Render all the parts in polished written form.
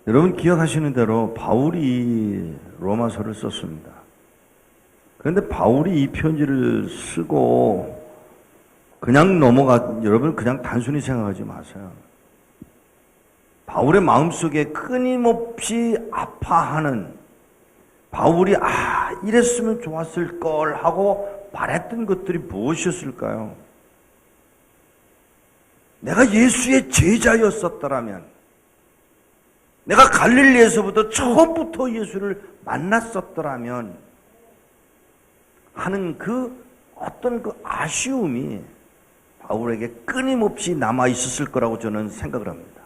여러분 기억하시는 대로 바울이 로마서를 썼습니다. 그런데 바울이 이 편지를 쓰고 그냥 여러분 그냥 단순히 생각하지 마세요. 바울의 마음속에 끊임없이 아파하는, 바울이 이랬으면 좋았을 걸 하고 바랬던 것들이 무엇이었을까요? 내가 예수의 제자였었더라면, 내가 갈릴리에서부터 처음부터 예수를 만났었더라면 하는 어떤 아쉬움이 바울에게 끊임없이 남아 있었을 거라고 저는 생각을 합니다.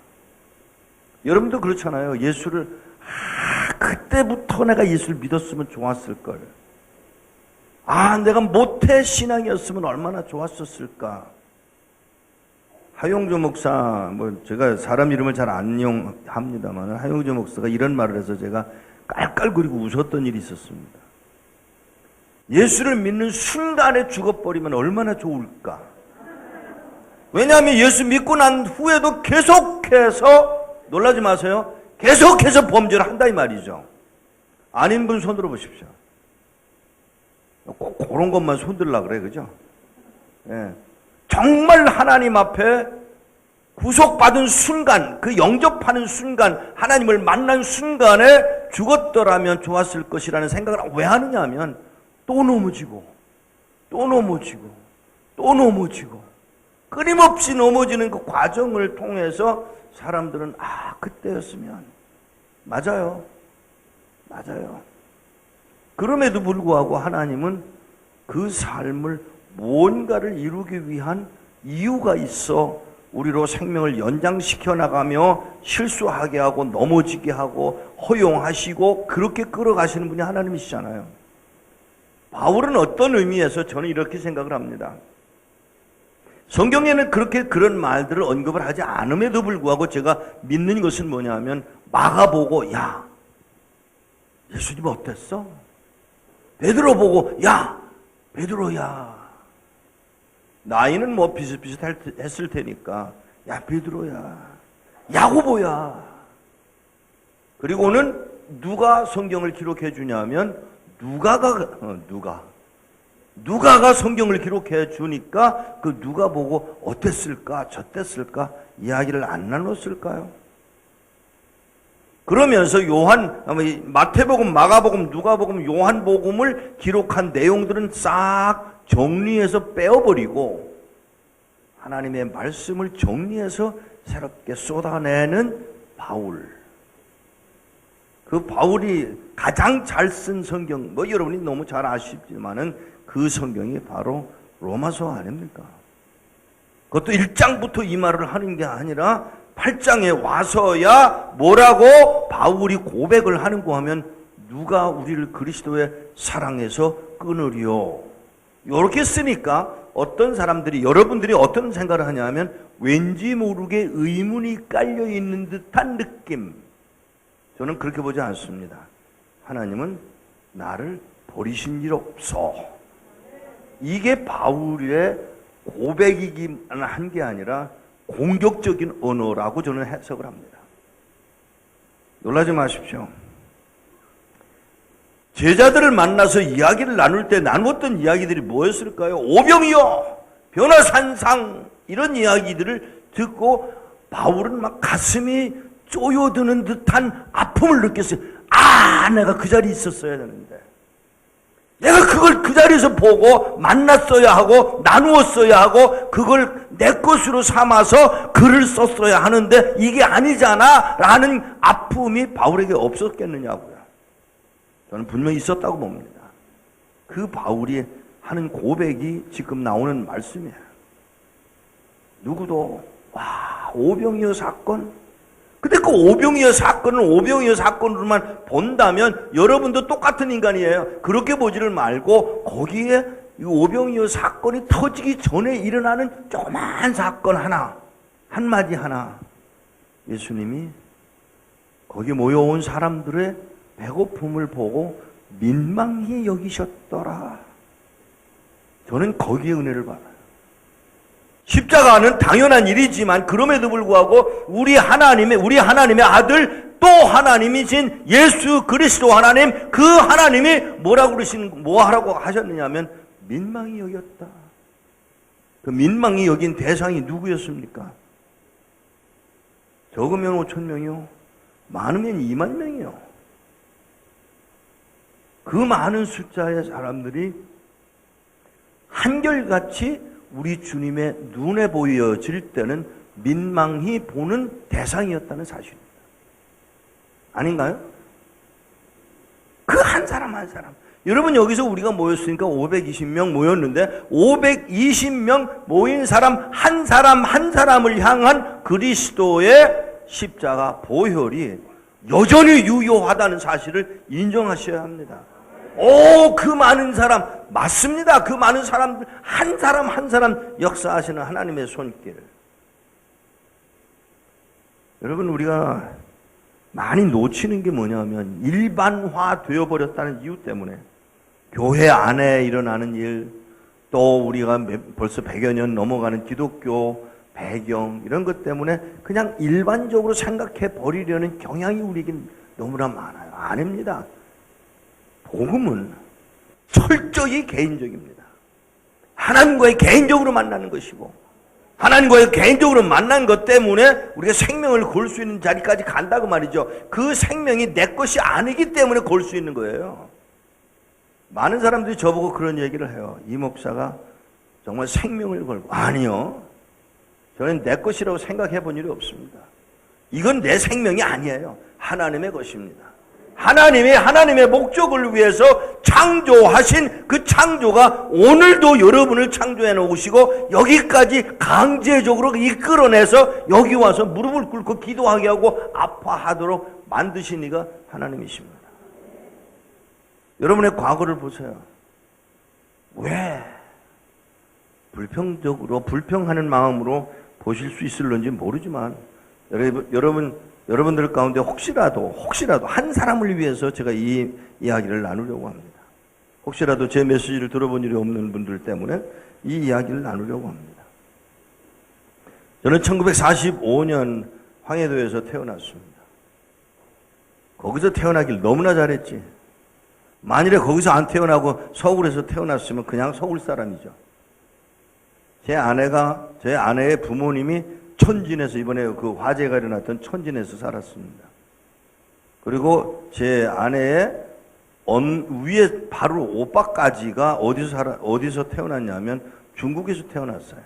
여러분도 그렇잖아요. 예수를 그때부터 내가 예수를 믿었으면 좋았을 걸. 내가 모태 신앙이었으면 얼마나 좋았었을까. 하용조 목사, 제가 사람 이름을 잘 안 이용합니다만, 하용조 목사가 이런 말을 해서 제가 깔깔거리고 웃었던 일이 있었습니다. 예수를 믿는 순간에 죽어버리면 얼마나 좋을까. 왜냐하면 예수 믿고 난 후에도 계속해서, 놀라지 마세요, 계속해서 범죄를 한다 이 말이죠. 아닌 분 손 들어보십시오. 꼭 그런 것만 손 들으려고 그래, 그죠? 예. 정말 하나님 앞에 구속받은 순간, 영접하는 순간, 하나님을 만난 순간에 죽었더라면 좋았을 것이라는 생각을 왜 하느냐 하면, 또 넘어지고 또 넘어지고 또 넘어지고 끊임없이 넘어지는 그 과정을 통해서 사람들은 그때였으면, 맞아요. 그럼에도 불구하고 하나님은 그 삶을 무언가를 이루기 위한 이유가 있어 우리로 생명을 연장시켜 나가며 실수하게 하고 넘어지게 하고 허용하시고 그렇게 끌어가시는 분이 하나님이시잖아요. 바울은 어떤 의미에서 저는 이렇게 생각을 합니다. 성경에는 그런 말들을 언급을 하지 않음에도 불구하고 제가 믿는 것은 뭐냐면, 마가보고 야 예수님 어땠어? 베드로 보고 야 베드로야, 나이는 비슷비슷했을 테니까 야 베드로야, 야고보야. 그리고는 누가 성경을 기록해 주냐면 누가가 성경을 기록해 주니까 그 누가 보고 어땠을까 저땠을까 이야기를 안 나눴을까요? 그러면서 마태복음, 마가복음, 누가복음, 요한복음을 기록한 내용들은 싹 정리해서 빼어버리고 하나님의 말씀을 정리해서 새롭게 쏟아내는 바울. 그 바울이 가장 잘 쓴 성경, 여러분이 너무 잘 아시지만은 그 성경이 바로 로마서 아닙니까? 그것도 1장부터 이 말을 하는 게 아니라 8장에 와서야 뭐라고 바울이 고백을 하는가 하면, 누가 우리를 그리스도의 사랑에서 끊으리요. 이렇게 쓰니까 어떤 사람들이, 여러분들이 어떤 생각을 하냐면, 왠지 모르게 의문이 깔려있는 듯한 느낌. 저는 그렇게 보지 않습니다. 하나님은 나를 버리신 일 없어. 이게 바울의 고백이기만 한 게 아니라 공격적인 언어라고 저는 해석을 합니다. 놀라지 마십시오. 제자들을 만나서 이야기를 나눌 때 나누었던 이야기들이 뭐였을까요? 오병이여, 변화산상, 이런 이야기들을 듣고 바울은 막 가슴이 쪼여드는 듯한 아픔을 느꼈어요. 내가 그 자리에 있었어야 되는데, 내가 그걸 그 자리에서 보고 만났어야 하고 나누었어야 하고 그걸 내 것으로 삼아서 글을 썼어야 하는데 이게 아니잖아 라는 아픔이 바울에게 없었겠느냐고요. 저는 분명히 있었다고 봅니다. 그 바울이 하는 고백이 지금 나오는 말씀이에요. 누구도 오병이어 사건, 근데 그 오병이어 사건은 오병이어 사건으로만 본다면 여러분도 똑같은 인간이에요. 그렇게 보지를 말고 거기에 이 오병이어 사건이 터지기 전에 일어나는 조그만 사건 하나, 한마디 하나, 예수님이 거기 모여온 사람들의 배고픔을 보고 민망히 여기셨더라. 저는 거기에 은혜를 받아요. 십자가는 당연한 일이지만 그럼에도 불구하고 우리 하나님의 아들 또 하나님이신 예수 그리스도 하나님, 그 하나님이 뭐 하라고 하셨느냐면 민망히 여겼다. 그 민망히 여긴 대상이 누구였습니까? 적으면 5,000명이요. 많으면 2만 명이요. 그 많은 숫자의 사람들이 한결같이 우리 주님의 눈에 보여질 때는 민망히 보는 대상이었다는 사실입니다. 아닌가요? 그 한 사람 한 사람. 여러분, 여기서 우리가 모였으니까 520명 모였는데 520명 모인 사람 한 사람을 향한 그리스도의 십자가 보혈이 여전히 유효하다는 사실을 인정하셔야 합니다. 그 많은 사람, 맞습니다. 그 많은 사람들, 한 사람 역사하시는 하나님의 손길. 여러분, 우리가 많이 놓치는 게 뭐냐면 일반화 되어버렸다는 이유 때문에 교회 안에 일어나는 일, 또 우리가 벌써 100여 년 넘어가는 기독교 배경, 이런 것 때문에 그냥 일반적으로 생각해 버리려는 경향이 우리에겐 너무나 많아요. 아닙니다. 복음은 철저히 개인적입니다. 하나님과의 개인적으로 만나는 것이고, 하나님과의 개인적으로 만난 것 때문에 우리가 생명을 걸 수 있는 자리까지 간다고 말이죠. 그 생명이 내 것이 아니기 때문에 걸 수 있는 거예요. 많은 사람들이 저보고 그런 얘기를 해요. 이 목사가 정말 생명을 걸고. 아니요. 저는 내 것이라고 생각해 본 일이 없습니다. 이건 내 생명이 아니에요. 하나님의 것입니다. 하나님의 목적을 위해서 창조하신 그 창조가 오늘도 여러분을 창조해 놓으시고 여기까지 강제적으로 이끌어내서 여기 와서 무릎을 꿇고 기도하게 하고 아파하도록 만드신 이가 하나님이십니다. 여러분의 과거를 보세요. 왜 불평하는 마음으로 보실 수 있을런지 모르지만 여러분들 가운데 혹시라도 한 사람을 위해서 제가 이 이야기를 나누려고 합니다. 혹시라도 제 메시지를 들어본 일이 없는 분들 때문에 이 이야기를 나누려고 합니다. 저는 1945년 황해도에서 태어났습니다. 거기서 태어나길 너무나 잘했지. 만일에 거기서 안 태어나고 서울에서 태어났으면 그냥 서울 사람이죠. 제 아내의 부모님이 천진에서, 이번에 그 화재가 일어났던 천진에서 살았습니다. 그리고 제 아내의 위에 바로 오빠까지가 어디서 태어났냐면 중국에서 태어났어요.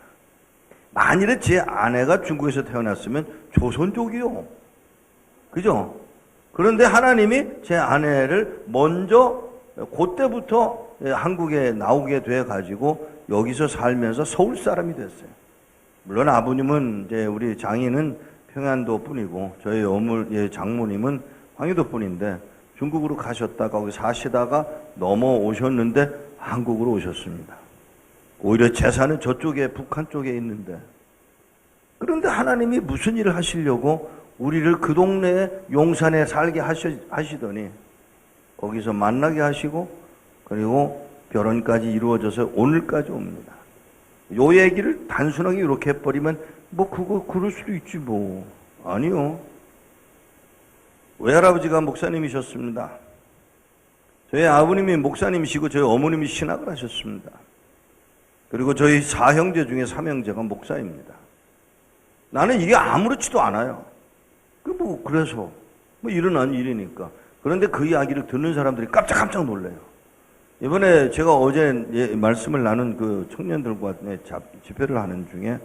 만일에 제 아내가 중국에서 태어났으면 조선족이요. 그죠? 그런데 하나님이 제 아내를 먼저 그때부터 한국에 나오게 돼가지고 여기서 살면서 서울 사람이 됐어요. 물론 아버님은 이제 우리 장인은 평안도 뿐이고 저희 장모님은 황해도 뿐인데 중국으로 가셨다가 거기 사시다가 넘어오셨는데 한국으로 오셨습니다. 오히려 재산은 저쪽에 북한 쪽에 있는데, 그런데 하나님이 무슨 일을 하시려고 우리를 그 동네에 용산에 살게 하시더니 거기서 만나게 하시고 그리고 결혼까지 이루어져서 오늘까지 옵니다. 요 얘기를 단순하게 이렇게 해버리면 그럴 수도 있지 뭐. 아니요. 외할아버지가 목사님이셨습니다. 저희 아버님이 목사님이시고 저희 어머님이 신학을 하셨습니다. 그리고 저희 4형제 중에 3형제가 목사입니다. 나는 이게 아무렇지도 않아요. 그래서 일어난 일이니까. 그런데 그 이야기를 듣는 사람들이 깜짝 놀라요. 이번에 제가 어제 말씀을 나눈 그 청년들과 집회를 하는 중에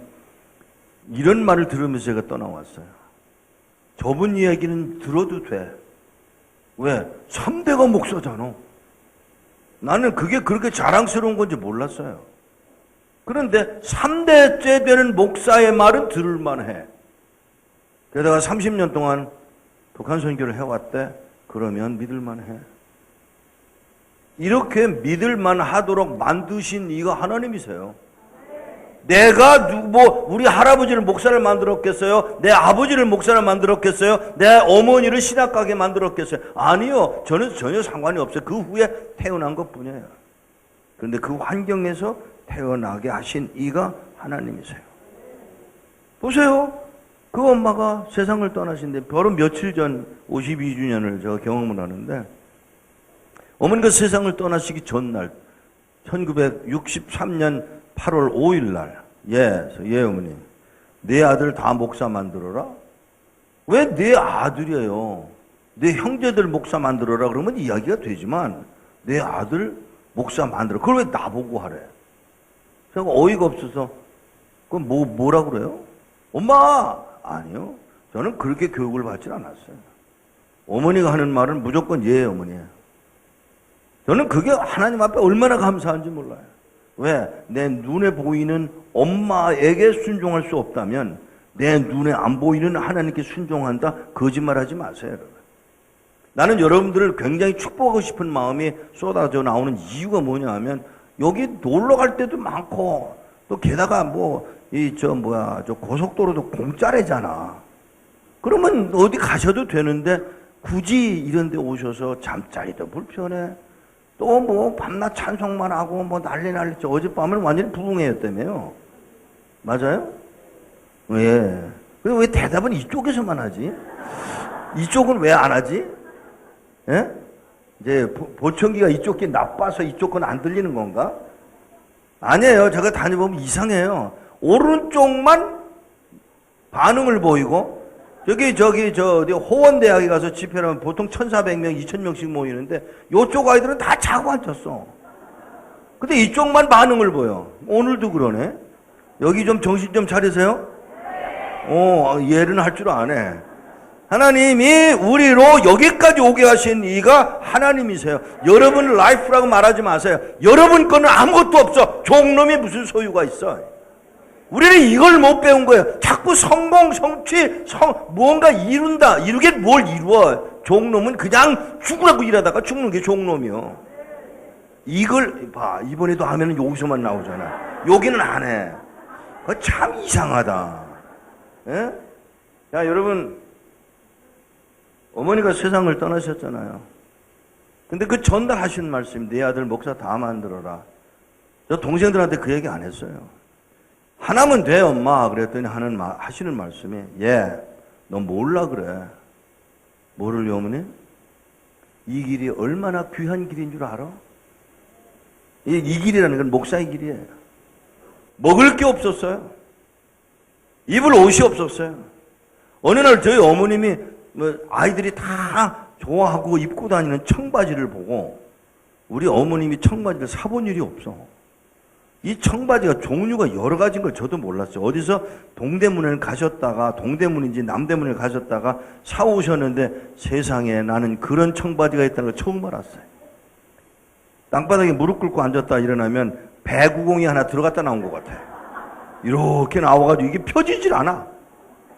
이런 말을 들으면서 제가 떠나왔어요. 저분 이야기는 들어도 돼. 왜? 3대가 목사잖아. 나는 그게 그렇게 자랑스러운 건지 몰랐어요. 그런데 3대째 되는 목사의 말은 들을만해. 게다가 30년 동안 북한 선교를 해왔대. 그러면 믿을만해. 이렇게 믿을만 하도록 만드신 이가 하나님이세요. 내가 우리 할아버지를 목사를 만들었겠어요? 내 아버지를 목사를 만들었겠어요? 내 어머니를 신학가게 만들었겠어요? 아니요. 저는 전혀 상관이 없어요. 그 후에 태어난 것 뿐이에요. 그런데 그 환경에서 태어나게 하신 이가 하나님이세요. 보세요. 그 엄마가 세상을 떠나신데 바로 며칠 전 52주년을 제가 경험을 하는데 어머니가 세상을 떠나시기 전날 1963년 8월 5일 날 예 어머니 내 아들 다 목사 만들어라? 왜 내 아들이에요? 내 형제들 목사 만들어라 그러면 이야기가 되지만 내 아들 목사 만들어 그걸 왜 나보고 하래? 제가 어이가 없어서 그럼 뭐라 그래요? 엄마! 아니요. 저는 그렇게 교육을 받질 않았어요. 어머니가 하는 말은 무조건 예 어머니예요. 저는 그게 하나님 앞에 얼마나 감사한지 몰라요. 왜? 내 눈에 보이는 엄마에게 순종할 수 없다면 내 눈에 안 보이는 하나님께 순종한다? 거짓말하지 마세요. 여러분. 나는 여러분들을 굉장히 축복하고 싶은 마음이 쏟아져 나오는 이유가 뭐냐 하면 여기 놀러 갈 때도 많고 또 게다가 저 고속도로도 공짜래잖아. 그러면 어디 가셔도 되는데 굳이 이런 데 오셔서 잠자리도 불편해. 또 밤낮 찬송만 하고 난리. 어젯밤은 완전히 부흥회였다며요. 맞아요? 예. 그리고 왜 대답은 이쪽에서만 하지? 이쪽은 왜 안 하지? 예? 이제 보청기가 이쪽 게 나빠서 이쪽 건 안 들리는 건가? 아니에요. 제가 다녀보면 이상해요. 오른쪽만 반응을 보이고 어디 호원대학에 가서 집회를 하면 보통 1,400명, 2,000명씩 모이는데 이쪽 아이들은 다 자고 앉았어. 근데 이쪽만 반응을 보여. 오늘도 그러네. 여기 좀 정신 좀 차리세요. 얘는 할 줄 아네. 하나님이 우리로 여기까지 오게 하신 이가 하나님이세요. 여러분 라이프라고 말하지 마세요. 여러분 거는 아무것도 없어. 종놈이 무슨 소유가 있어. 우리는 이걸 못 배운 거예요. 자꾸 성공, 성취, 무언가 이룬다. 이루게 뭘 이루어. 종놈은 그냥 죽으라고 일하다가 죽는 게 종놈이요. 이걸 봐. 이번에도 하면은 여기서만 나오잖아. 여기는 안 해. 그거 참 이상하다. 예? 자, 여러분 어머니가 세상을 떠나셨잖아요. 근데 그 전날 하신 말씀, 내 아들 목사 다 만들어라. 저 동생들한테 그 얘기 안 했어요. 하나면 돼 엄마. 그랬더니 하시는 말씀이 너 몰라 그래. 뭐를요 어머니? 이 길이 얼마나 귀한 길인 줄 알아? 이 길이라는 건 목사의 길이에요. 먹을 게 없었어요. 입을 옷이 없었어요. 어느 날 저희 어머님이 아이들이 다 좋아하고 입고 다니는 청바지를 보고 우리 어머님이 청바지를 사본 일이 없어. 이 청바지가 종류가 여러 가지인 걸 저도 몰랐어요. 어디서 동대문에 가셨다가 동대문인지 남대문에 가셨다가 사오셨는데 세상에 나는 그런 청바지가 있다는 걸 처음 알았어요. 땅바닥에 무릎 꿇고 앉았다 일어나면 배구공이 하나 들어갔다 나온 것 같아요. 이렇게 나와가지고 이게 펴지질 않아.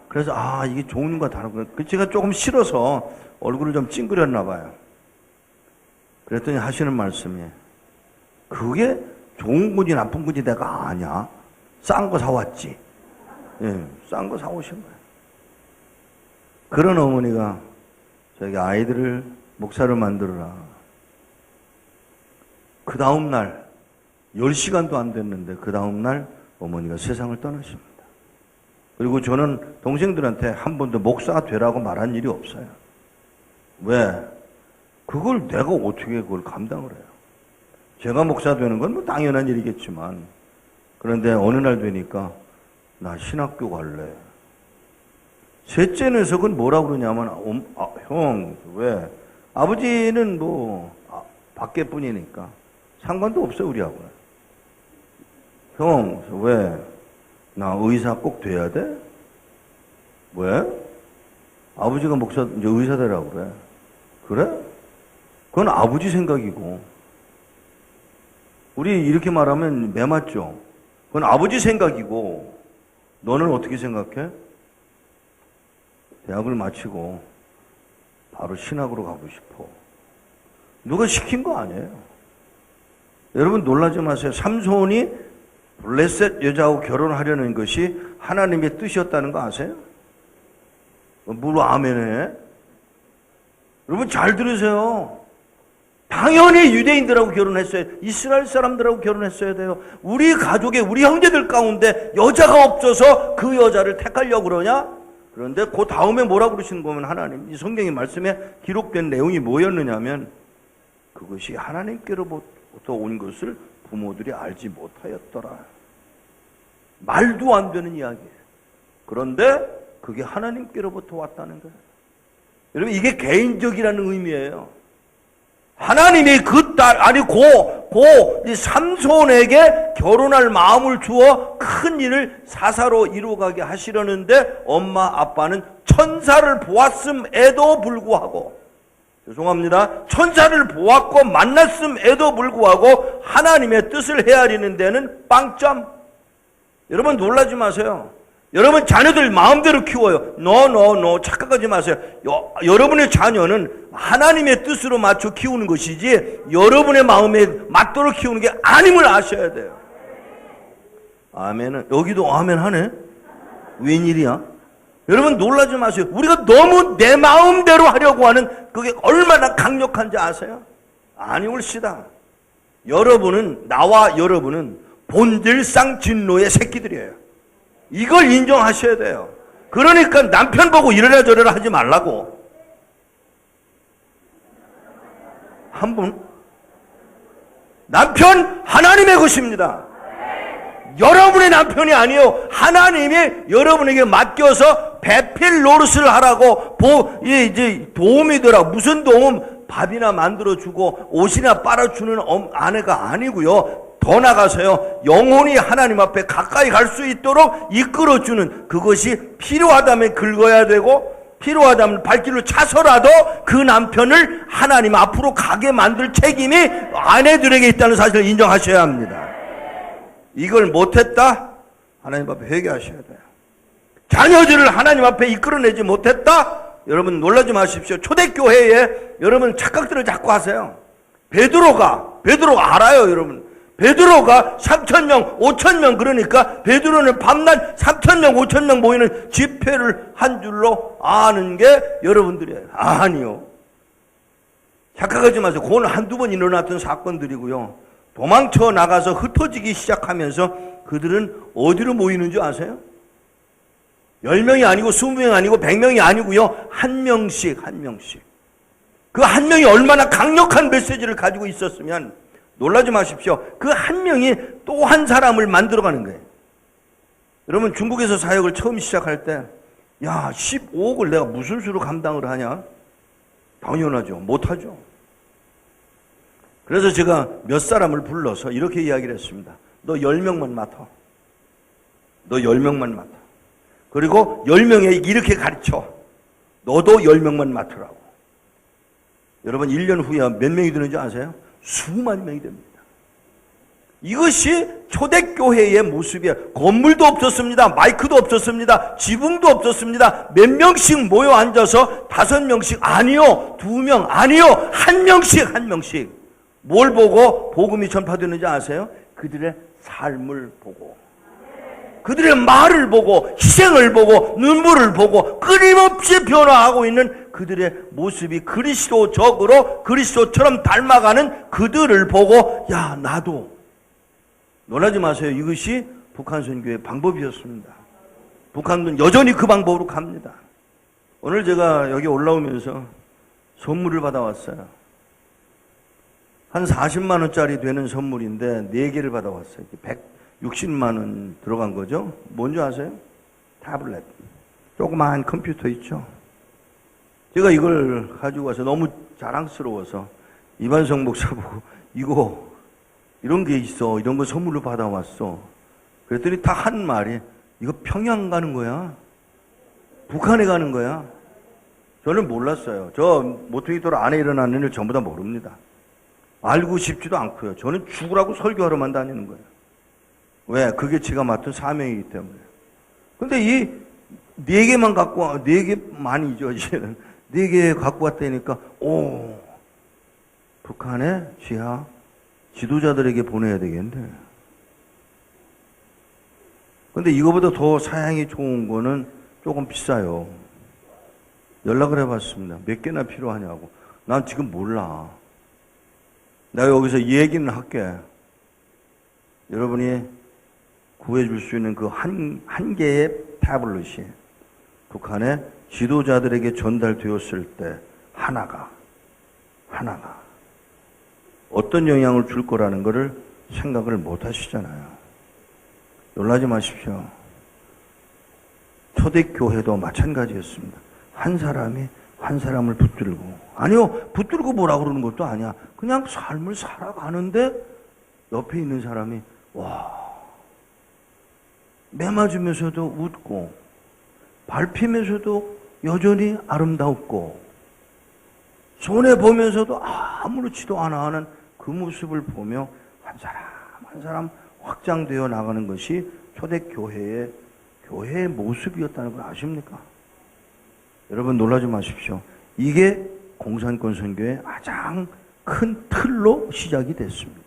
그래서 이게 종류가 다르구나. 제가 조금 싫어서 얼굴을 좀 찡그렸나 봐요. 그랬더니 하시는 말씀이 그게 좋은 건지 나쁜 건지 내가 아냐? 싼 거 사왔지. 싼 거 사오신 거예요. 그런 어머니가 저기 아이들을 목사를 만들어라. 그 다음날 10시간도 안 됐는데 그 다음날 어머니가 세상을 떠나십니다. 그리고 저는 동생들한테 한 번도 목사가 되라고 말한 일이 없어요. 왜? 그걸 내가 어떻게 그걸 감당을 해요? 제가 목사 되는 건 당연한 일이겠지만 그런데 어느 날 되니까 나 신학교 갈래. 셋째 녀석은 뭐라고 그러냐면 형 왜? 아버지는 밖에 뿐이니까 상관도 없어요 우리하고는. 형 왜? 나 의사 꼭 돼야 돼? 왜? 아버지가 이제 의사 되라고 그래. 그래? 그건 아버지 생각이고. 우리 이렇게 말하면 매맞죠? 그건 아버지 생각이고, 너는 어떻게 생각해? 대학을 마치고 바로 신학으로 가고 싶어. 누가 시킨 거 아니에요. 여러분 놀라지 마세요. 삼손이 블레셋 여자하고 결혼하려는 것이 하나님의 뜻이었다는 거 아세요? 뭘 아멘해? 여러분 잘 들으세요. 당연히 유대인들하고 결혼했어요. 이스라엘 사람들하고 결혼했어야 돼요. 우리 가족의 우리 형제들 가운데 여자가 없어서 그 여자를 택하려고 그러냐? 그런데 그 다음에 뭐라고 그러시는 거면 하나님, 이 성경의 말씀에 기록된 내용이 뭐였느냐면 그것이 하나님께로부터 온 것을 부모들이 알지 못하였더라. 말도 안 되는 이야기예요. 그런데 그게 하나님께로부터 왔다는 거예요. 여러분, 이게 개인적이라는 의미예요. 하나님이 그 딸, 아니, 이 삼손에게 결혼할 마음을 주어 큰 일을 사사로 이루어가게 하시려는데 엄마, 아빠는 천사를 보았음에도 불구하고, 죄송합니다. 천사를 보았고 만났음에도 불구하고 하나님의 뜻을 헤아리는 데는 빵점. 여러분, 놀라지 마세요. 여러분 자녀들 마음대로 키워요. No. 착각하지 마세요. 여러분의 자녀는 하나님의 뜻으로 맞춰 키우는 것이지 여러분의 마음에 맞도록 키우는 게 아님을 아셔야 돼요. 아멘은, 여기도 아멘 하네. 웬일이야? 여러분 놀라지 마세요. 우리가 너무 내 마음대로 하려고 하는 그게 얼마나 강력한지 아세요? 아니올시다. 나와 여러분은 본질상 진노의 새끼들이에요. 이걸 인정하셔야 돼요. 그러니까 남편 보고 이래라 저래라 하지 말라고. 한 분? 남편 하나님의 것입니다. 여러분의 남편이 아니요. 하나님이 여러분에게 맡겨서 배필 노릇을 하라고 이제 도움이 되라. 무슨 도움? 밥이나 만들어주고 옷이나 빨아주는 아내가 아니고요. 더 나가서요, 영혼이 하나님 앞에 가까이 갈 수 있도록 이끌어주는, 그것이 필요하다면 긁어야 되고 필요하다면 발길을 차서라도 그 남편을 하나님 앞으로 가게 만들 책임이 아내들에게 있다는 사실을 인정하셔야 합니다. 이걸 못했다? 하나님 앞에 회개하셔야 돼요. 자녀들을 하나님 앞에 이끌어내지 못했다? 여러분 놀라지 마십시오. 초대교회에 여러분 착각들을 자꾸 하세요. 베드로가 알아요, 여러분. 베드로가 3,000명, 5,000명, 그러니까 베드로는 밤낮 3,000명, 5,000명 모이는 집회를 한 줄로 아는 게 여러분들이에요. 아니요. 착각하지 마세요. 그건 한두 번 일어났던 사건들이고요. 도망쳐 나가서 흩어지기 시작하면서 그들은 어디로 모이는 줄 아세요? 10명이 아니고 20명이 아니고 100명이 아니고요. 한 명씩. 그 한 명이 얼마나 강력한 메시지를 가지고 있었으면 놀라지 마십시오. 그 한 명이 또 한 사람을 만들어가는 거예요. 여러분 중국에서 사역을 처음 시작할 때 15억을 내가 무슨 수로 감당을 하냐? 당연하죠. 못하죠. 그래서 제가 몇 사람을 불러서 이렇게 이야기를 했습니다. 너 10명만 맡아. 너 10명만 맡아. 그리고 10명에 이렇게 가르쳐. 너도 10명만 맡으라고. 여러분 1년 후에 몇 명이 되는지 아세요? 수만 명이 됩니다. 이것이 초대교회의 모습이에요. 건물도 없었습니다. 마이크도 없었습니다. 지붕도 없었습니다. 몇 명씩 모여 앉아서 5명씩 아니요. 2명 아니요. 1명씩. 뭘 보고 복음이 전파되는지 아세요? 그들의 삶을 보고, 그들의 말을 보고, 희생을 보고, 눈물을 보고, 끊임없이 변화하고 있는 그들의 모습이 그리스도적으로 그리스도처럼 닮아가는 그들을 보고 나도. 놀라지 마세요. 이것이 북한 선교의 방법이었습니다. 북한은 여전히 그 방법으로 갑니다. 오늘 제가 여기 올라오면서 선물을 받아왔어요. 한 40만 원짜리 되는 선물인데 4개를 받아왔어요. 160만 원 들어간 거죠. 뭔지 아세요? 타블렛. 조그마한 컴퓨터 있죠. 제가 이걸 가지고 와서 너무 자랑스러워서 이반성 목사 보고 이런 게 있어. 이런 거 선물로 받아왔어. 그랬더니 다 한 말이 이거 평양 가는 거야. 북한에 가는 거야. 저는 몰랐어요. 저 모퉁이돌 안에 일어나는 일 전부 다 모릅니다. 알고 싶지도 않고요. 저는 죽으라고 설교하러만 다니는 거예요. 왜? 그게 제가 맡은 사명이기 때문에. 근데 이 4개만 갖고 4개만이죠, 이제는. 4개 갖고 왔다니까, 북한의 지하 지도자들에게 보내야 되겠는데. 근데 이거보다 더 사양이 좋은 거는 조금 비싸요. 연락을 해봤습니다. 몇 개나 필요하냐고. 난 지금 몰라. 내가 여기서 얘기는 할게. 여러분이 구해줄 수 있는 그 한 개의 태블릿이 북한의 지도자들에게 전달되었을 때 하나가 어떤 영향을 줄 거라는 것을 생각을 못 하시잖아요. 놀라지 마십시오. 초대교회도 마찬가지였습니다. 한 사람이 한 사람을 붙들고, 아니요, 붙들고 뭐라 그러는 것도 아니야. 그냥 삶을 살아가는데 옆에 있는 사람이 매맞으면서도 웃고 밟히면서도 여전히 아름답고 손해보면서도 아무렇지도 않아 하는 그 모습을 보며 한 사람 한 사람 확장되어 나가는 것이 초대교회의 모습이었다는 걸 아십니까? 여러분 놀라지 마십시오. 이게 공산권 선교의 가장 큰 틀로 시작이 됐습니다.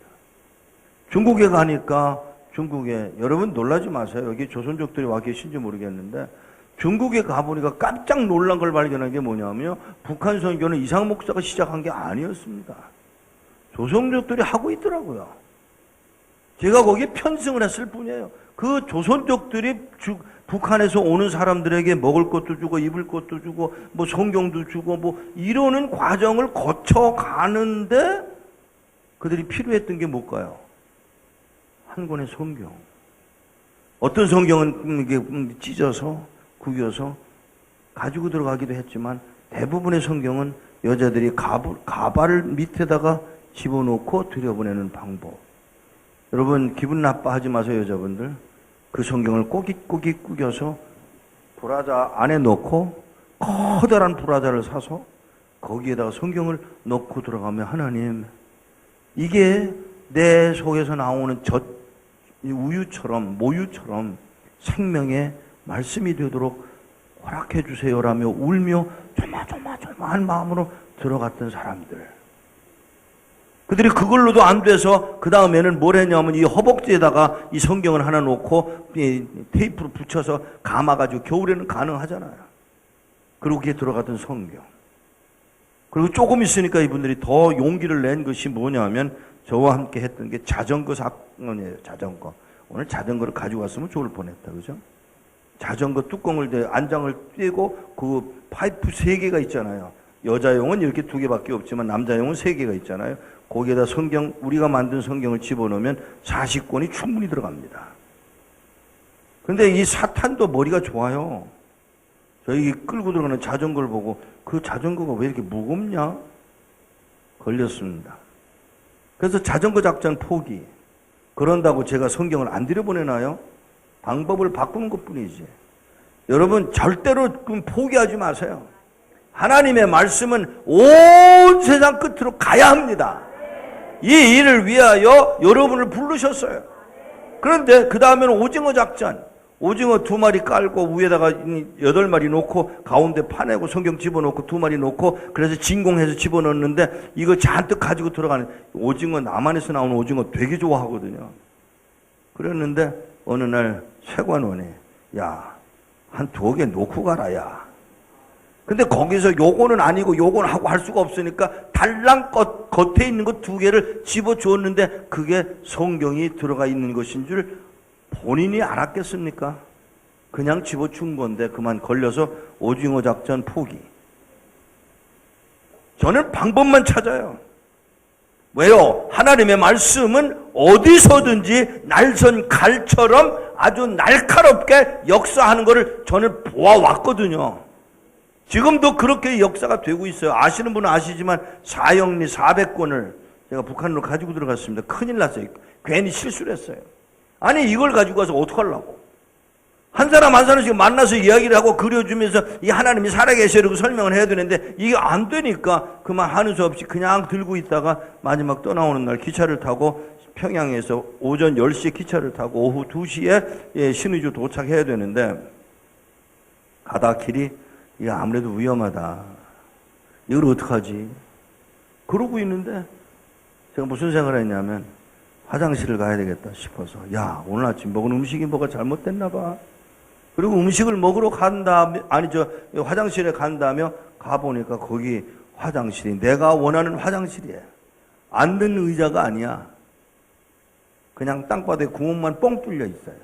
중국에 가니까 여러분 놀라지 마세요. 여기 조선족들이 와 계신지 모르겠는데 중국에 가보니까 깜짝 놀란 걸 발견한 게 뭐냐면요. 북한 선교는 이상 목사가 시작한 게 아니었습니다. 조선족들이 하고 있더라고요. 제가 거기에 편승을 했을 뿐이에요. 그 조선족들이 북한에서 오는 사람들에게 먹을 것도 주고 입을 것도 주고 뭐 성경도 주고 뭐 이러는 과정을 거쳐가는데 그들이 필요했던 게 뭘까요? 한 권의 성경. 어떤 성경은 이게 찢어서 구겨서 가지고 들어가기도 했지만 대부분의 성경은 여자들이 가발을 밑에다가 집어넣고 들여보내는 방법. 여러분 기분 나빠하지 마세요. 여자분들 그 성경을 꼬깃꼬깃 구겨서 브라자 안에 넣고 커다란 브라자를 사서 거기에다가 성경을 넣고 들어가면 하나님 이게 내 속에서 나오는 우유처럼 모유처럼 생명의 말씀이 되도록 허락해 주세요라며 울며 조마조마한 마음으로 들어갔던 사람들. 그들이 그걸로도 안 돼서 그 다음에는 뭘 했냐면 이 허벅지에다가 이 성경을 하나 놓고 테이프로 붙여서 감아가지고 겨울에는 가능하잖아요. 그리고 그게 들어갔던 성경. 그리고 조금 있으니까 이분들이 더 용기를 낸 것이 뭐냐면 저와 함께 했던 게 자전거 사건이에요. 자전거. 오늘 자전거를 가지고 왔으면 좋을 뻔했다. 그죠? 자전거 뚜껑을 안장을 떼고 그 파이프 3개가 있잖아요. 여자용은 이렇게 2개밖에 없지만 남자용은 3개가 있잖아요. 거기에다 성경, 우리가 만든 성경을 집어넣으면 40권이 충분히 들어갑니다. 근데 이 사탄도 머리가 좋아요. 저희 끌고 들어가는 자전거를 보고 그 자전거가 왜 이렇게 무겁냐? 걸렸습니다. 그래서 자전거 작전 포기. 그런다고 제가 성경을 안 들여보내나요? 방법을 바꾸는 것뿐이지. 여러분 절대로 포기하지 마세요. 하나님의 말씀은 온 세상 끝으로 가야 합니다. 이 일을 위하여 여러분을 부르셨어요. 그런데 그 다음에는 오징어 작전. 오징어 2마리 깔고 위에다가 8마리 놓고 가운데 파내고 성경 집어넣고 2마리 놓고 그래서 진공해서 집어넣는데 이거 잔뜩 가지고 들어가는 오징어, 남한에서 나오는 오징어 되게 좋아하거든요. 그랬는데 어느 날 세관원이 야, 한 2개 놓고 가라 야. 근데 거기서 요거는 아니고 요거는 하고 할 수가 없으니까 달랑 겉에 있는 것 2개를 집어주었는데 그게 성경이 들어가 있는 것인 줄 본인이 알았겠습니까? 그냥 집어준 건데 그만 걸려서 오징어 작전 포기. 저는 방법만 찾아요. 왜요? 하나님의 말씀은 어디서든지 날선 칼처럼 아주 날카롭게 역사하는 것을 저는 보아왔거든요. 지금도 그렇게 역사가 되고 있어요. 아시는 분은 아시지만 사형리 400권을 제가 북한으로 가지고 들어갔습니다. 큰일 났어요. 괜히 실수를 했어요. 아니 이걸 가지고 가서 어떡하려고. 한 사람 한 사람씩 만나서 이야기를 하고 그려주면서 이 하나님이 살아계시라고 설명을 해야 되는데 이게 안 되니까 그만 하는 수 없이 그냥 들고 있다가 마지막 떠나오는 날 기차를 타고 평양에서 오전 10시에 기차를 타고 오후 2시에 신의주 도착해야 되는데 가다 길이 이게 아무래도 위험하다. 이걸 어떡하지? 그러고 있는데 제가 무슨 생각을 했냐면 화장실을 가야 되겠다 싶어서 야 오늘 아침 먹은 음식이 뭐가 잘못됐나 봐. 그리고 음식을 먹으러 화장실에 간다며 가보니까 거기 화장실이 내가 원하는 화장실이에요. 앉는 의자가 아니야. 그냥 땅바닥에 구멍만 뻥 뚫려 있어요.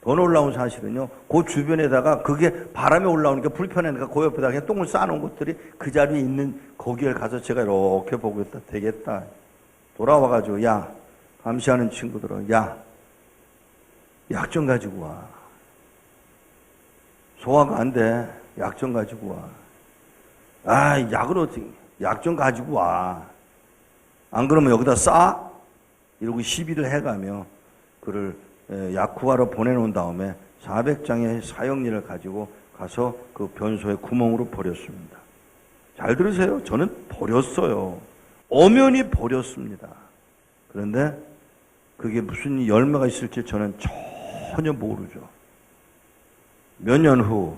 더 놀라운 사실은요, 그 주변에다가 그게 바람에 올라오니까 불편하니까 그 옆에다가 그냥 똥을 쌓아놓은 것들이 그 자리에 있는 거기를 가서 제가 이렇게 보고 있다. 되겠다. 돌아와가지고, 야, 감시하는 친구들아, 야, 약 좀 가지고 와. 소화가 안 돼. 약 좀 가지고 와. 아, 약을 어떻게, 약 좀 가지고 와. 안 그러면 여기다 싸? 이러고 시비를 해가며 그를 약 구하러 보내놓은 다음에 400장의 사형리를 가지고 가서 그 변소의 구멍으로 버렸습니다. 잘 들으세요. 저는 버렸어요. 엄연히 버렸습니다. 그런데 그게 무슨 열매가 있을지 저는 전혀 모르죠. 몇 년 후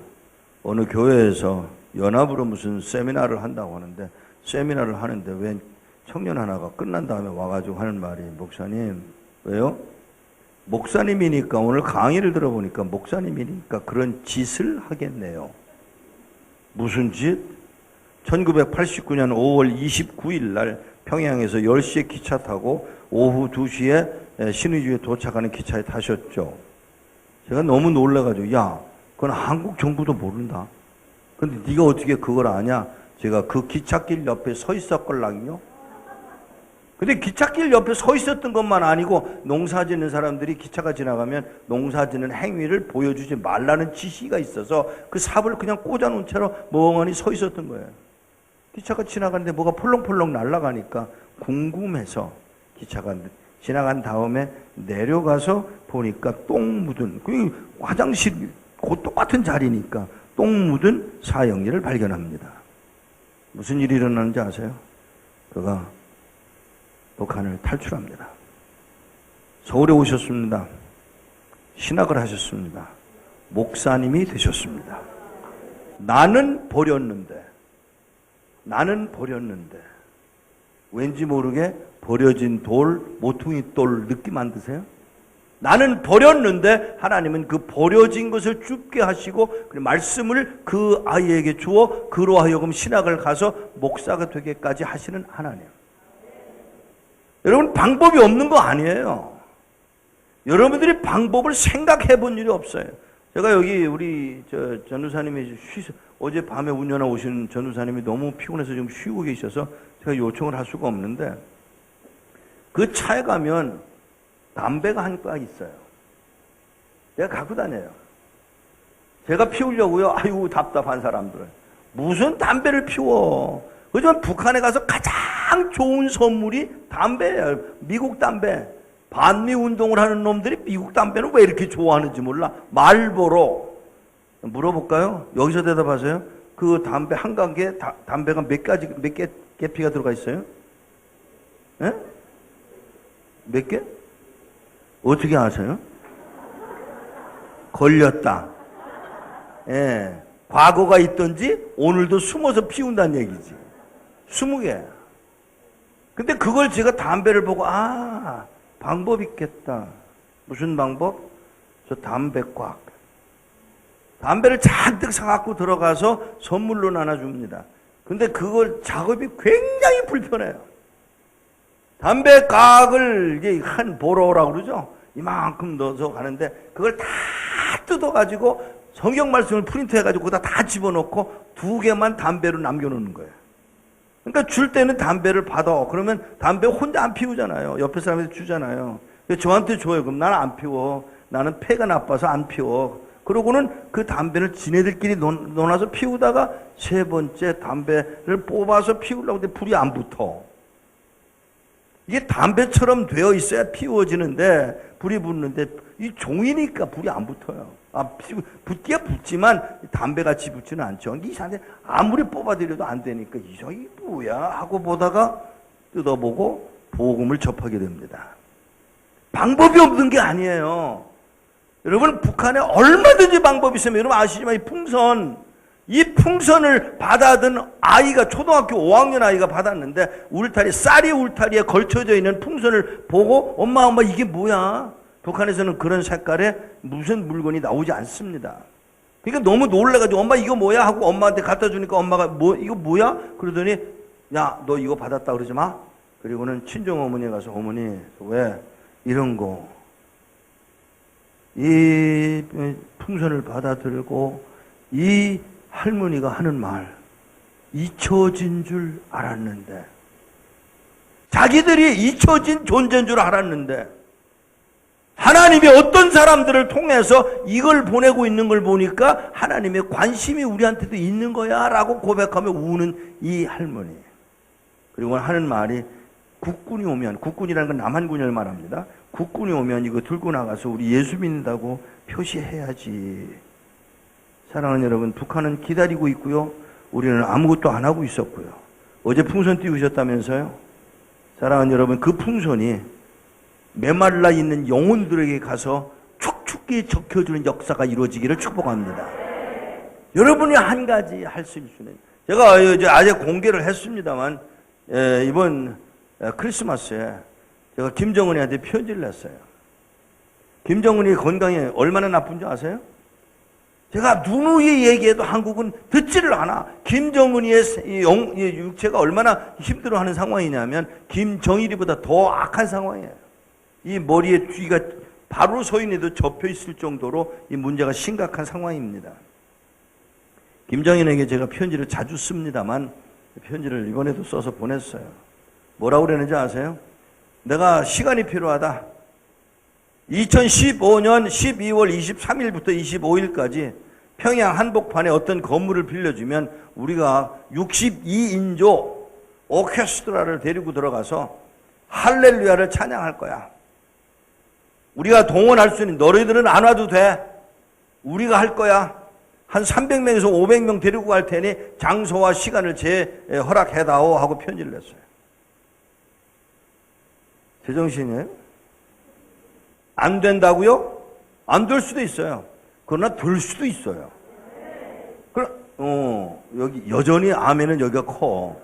어느 교회에서 연합으로 무슨 세미나를 한다고 하는데, 세미나를 하는데 왜 청년 하나가 끝난 다음에 와가지고 하는 말이, 목사님, 왜요? 목사님이니까, 오늘 강의를 들어보니까 목사님이니까 그런 짓을 하겠네요. 무슨 짓? 1989년 5월 29일 날 평양에서 10시에 기차 타고 오후 2시에 신의주에 도착하는 기차에 타셨죠. 제가 너무 놀라가지고, 야, 그건 한국 정부도 모른다. 근데 네가 어떻게 그걸 아냐? 제가 그 기찻길 옆에 서 있었걸랑요. 근데 기찻길 옆에 서 있었던 것만 아니고, 농사 짓는 사람들이 기차가 지나가면 농사 짓는 행위를 보여주지 말라는 지시가 있어서 그 삽을 그냥 꽂아놓은 채로 멍하니 서 있었던 거예요. 기차가 지나가는데 뭐가 폴렁폴렁 날아가니까 궁금해서 기차가 지나간 다음에 내려가서 보니까 똥 묻은, 그 화장실 그 똑같은 자리니까 똥 묻은 사형리를 발견합니다. 무슨 일이 일어나는지 아세요? 그가 북한을 탈출합니다. 서울에 오셨습니다. 신학을 하셨습니다. 목사님이 되셨습니다. 나는 버렸는데 왠지 모르게 버려진 돌, 모퉁이 돌 느낌 안 드세요? 나는 버렸는데 하나님은 그 버려진 것을 줍게 하시고 말씀을 그 아이에게 주어 그로 하여금 신학을 가서 목사가 되게까지 하시는 하나님. 여러분, 방법이 없는 거 아니에요. 여러분들이 방법을 생각해 본 일이 없어요. 제가 여기 우리 전도사님이 어제 밤에 운전하 오신 전도사님이 너무 피곤해서 지금 쉬고 계셔서 제가 요청을 할 수가 없는데, 그 차에 가면 담배가 한 꽉 있어요. 내가 갖고 다녀요. 제가 피우려고요. 아이고, 답답한 사람들은. 무슨 담배를 피워. 그렇지만 북한에 가서 가장 좋은 선물이 담배예요. 미국 담배. 반미 운동을 하는 놈들이 미국 담배는 왜 이렇게 좋아하는지 몰라. 말보로. 물어볼까요? 여기서 대답하세요. 그 담배 한 가게 담배가 몇 개 계피가 들어가 있어요? 예? 몇 개? 어떻게 아세요? 걸렸다. 예. 과거가 있던지 오늘도 숨어서 피운다는 얘기지. 20개. 근데 그걸 제가 담배를 보고, 아, 방법 있겠다. 무슨 방법? 저 담배꽉. 담배를 잔뜩 사갖고 들어가서 선물로 나눠줍니다. 근데 그걸 작업이 굉장히 불편해요. 담배각을 이제 한 보로라고 그러죠. 이만큼 넣어서 가는데 그걸 다 뜯어가지고 성경 말씀을 프린트해가지고 거기다 다 집어넣고 2개만 담배로 남겨놓는 거예요. 그러니까 줄 때는 담배를 받아. 그러면 담배 혼자 안 피우잖아요. 옆에 사람한테 주잖아요. 저한테 줘요. 그럼 나는 안 피워. 나는 폐가 나빠서 안 피워. 그러고는 그 담배를 지네들끼리 논아서 피우다가 세 번째 담배를 뽑아서 피우려고 하는데 불이 안 붙어. 이게 담배처럼 되어 있어야 피워지는데 불이 붙는데 이 종이니까 불이 안 붙어요. 붙기야 붙지만 담배같이 붙지는 않죠. 이상한데 아무리 뽑아들여도 안 되니까 이게 뭐야 하고 보다가 뜯어보고 복음을 접하게 됩니다. 방법이 없는 게 아니에요. 여러분, 북한에 얼마든지 방법이 있으면 여러분 아시지만 이 풍선을 받아든 아이가 초등학교 5학년 아이가 받았는데 쌀이 울타리에 걸쳐져 있는 풍선을 보고 엄마 이게 뭐야? 북한에서는 그런 색깔의 무슨 물건이 나오지 않습니다. 그러니까 너무 놀라가지고 엄마 이거 뭐야? 하고 엄마한테 갖다 주니까 엄마가 이거 뭐야? 그러더니 야, 너 이거 받았다 그러지 마. 그리고는 친정 어머니에 가서 어머니 왜 이런 거 이 풍선을 받아들고 이 할머니가 하는 말, 잊혀진 줄 알았는데, 자기들이 잊혀진 존재인 줄 알았는데 하나님이 어떤 사람들을 통해서 이걸 보내고 있는 걸 보니까 하나님의 관심이 우리한테도 있는 거야 라고 고백하며 우는 이 할머니. 그리고 하는 말이, 국군이 오면, 국군이라는 건 남한군을 말합니다. 국군이 오면 이거 들고 나가서 우리 예수 믿는다고 표시해야지. 사랑하는 여러분, 북한은 기다리고 있고요, 우리는 아무것도 안 하고 있었고요. 어제 풍선 띄우셨다면서요? 사랑하는 여러분, 그 풍선이 메말라 있는 영혼들에게 가서 축축히 적혀주는 역사가 이루어지기를 축복합니다. 여러분이 한 가지 할 수 있는, 제가 이제 아직 공개를 했습니다만, 이번 크리스마스에 제가 김정은이한테 편지를 냈어요. 김정은이 건강이 얼마나 나쁜지 아세요? 제가 누누이 얘기해도 한국은 듣지를 않아. 김정은이의 육체가 얼마나 힘들어하는 상황이냐면 김정일이보다 더 악한 상황이에요. 이 머리에 뒤가 바로 서인에도 접혀 있을 정도로 이 문제가 심각한 상황입니다. 김정일에게 제가 편지를 자주 씁니다만 편지를 이번에도 써서 보냈어요. 뭐라고 그랬는지 아세요? 내가 시간이 필요하다. 2015년 12월 23일부터 25일까지 평양 한복판에 어떤 건물을 빌려주면 우리가 62인조 오케스트라를 데리고 들어가서 할렐루야를 찬양할 거야. 우리가 동원할 수 있는, 너희들은 안 와도 돼. 우리가 할 거야. 한 300명에서 500명 데리고 갈 테니 장소와 시간을 허락해다오 하고 편지를 냈어요. 제정신이에요? 안 된다고요? 안 될 수도 있어요. 그러나 될 수도 있어요. 여기 여전히 아멘은 여기가 커.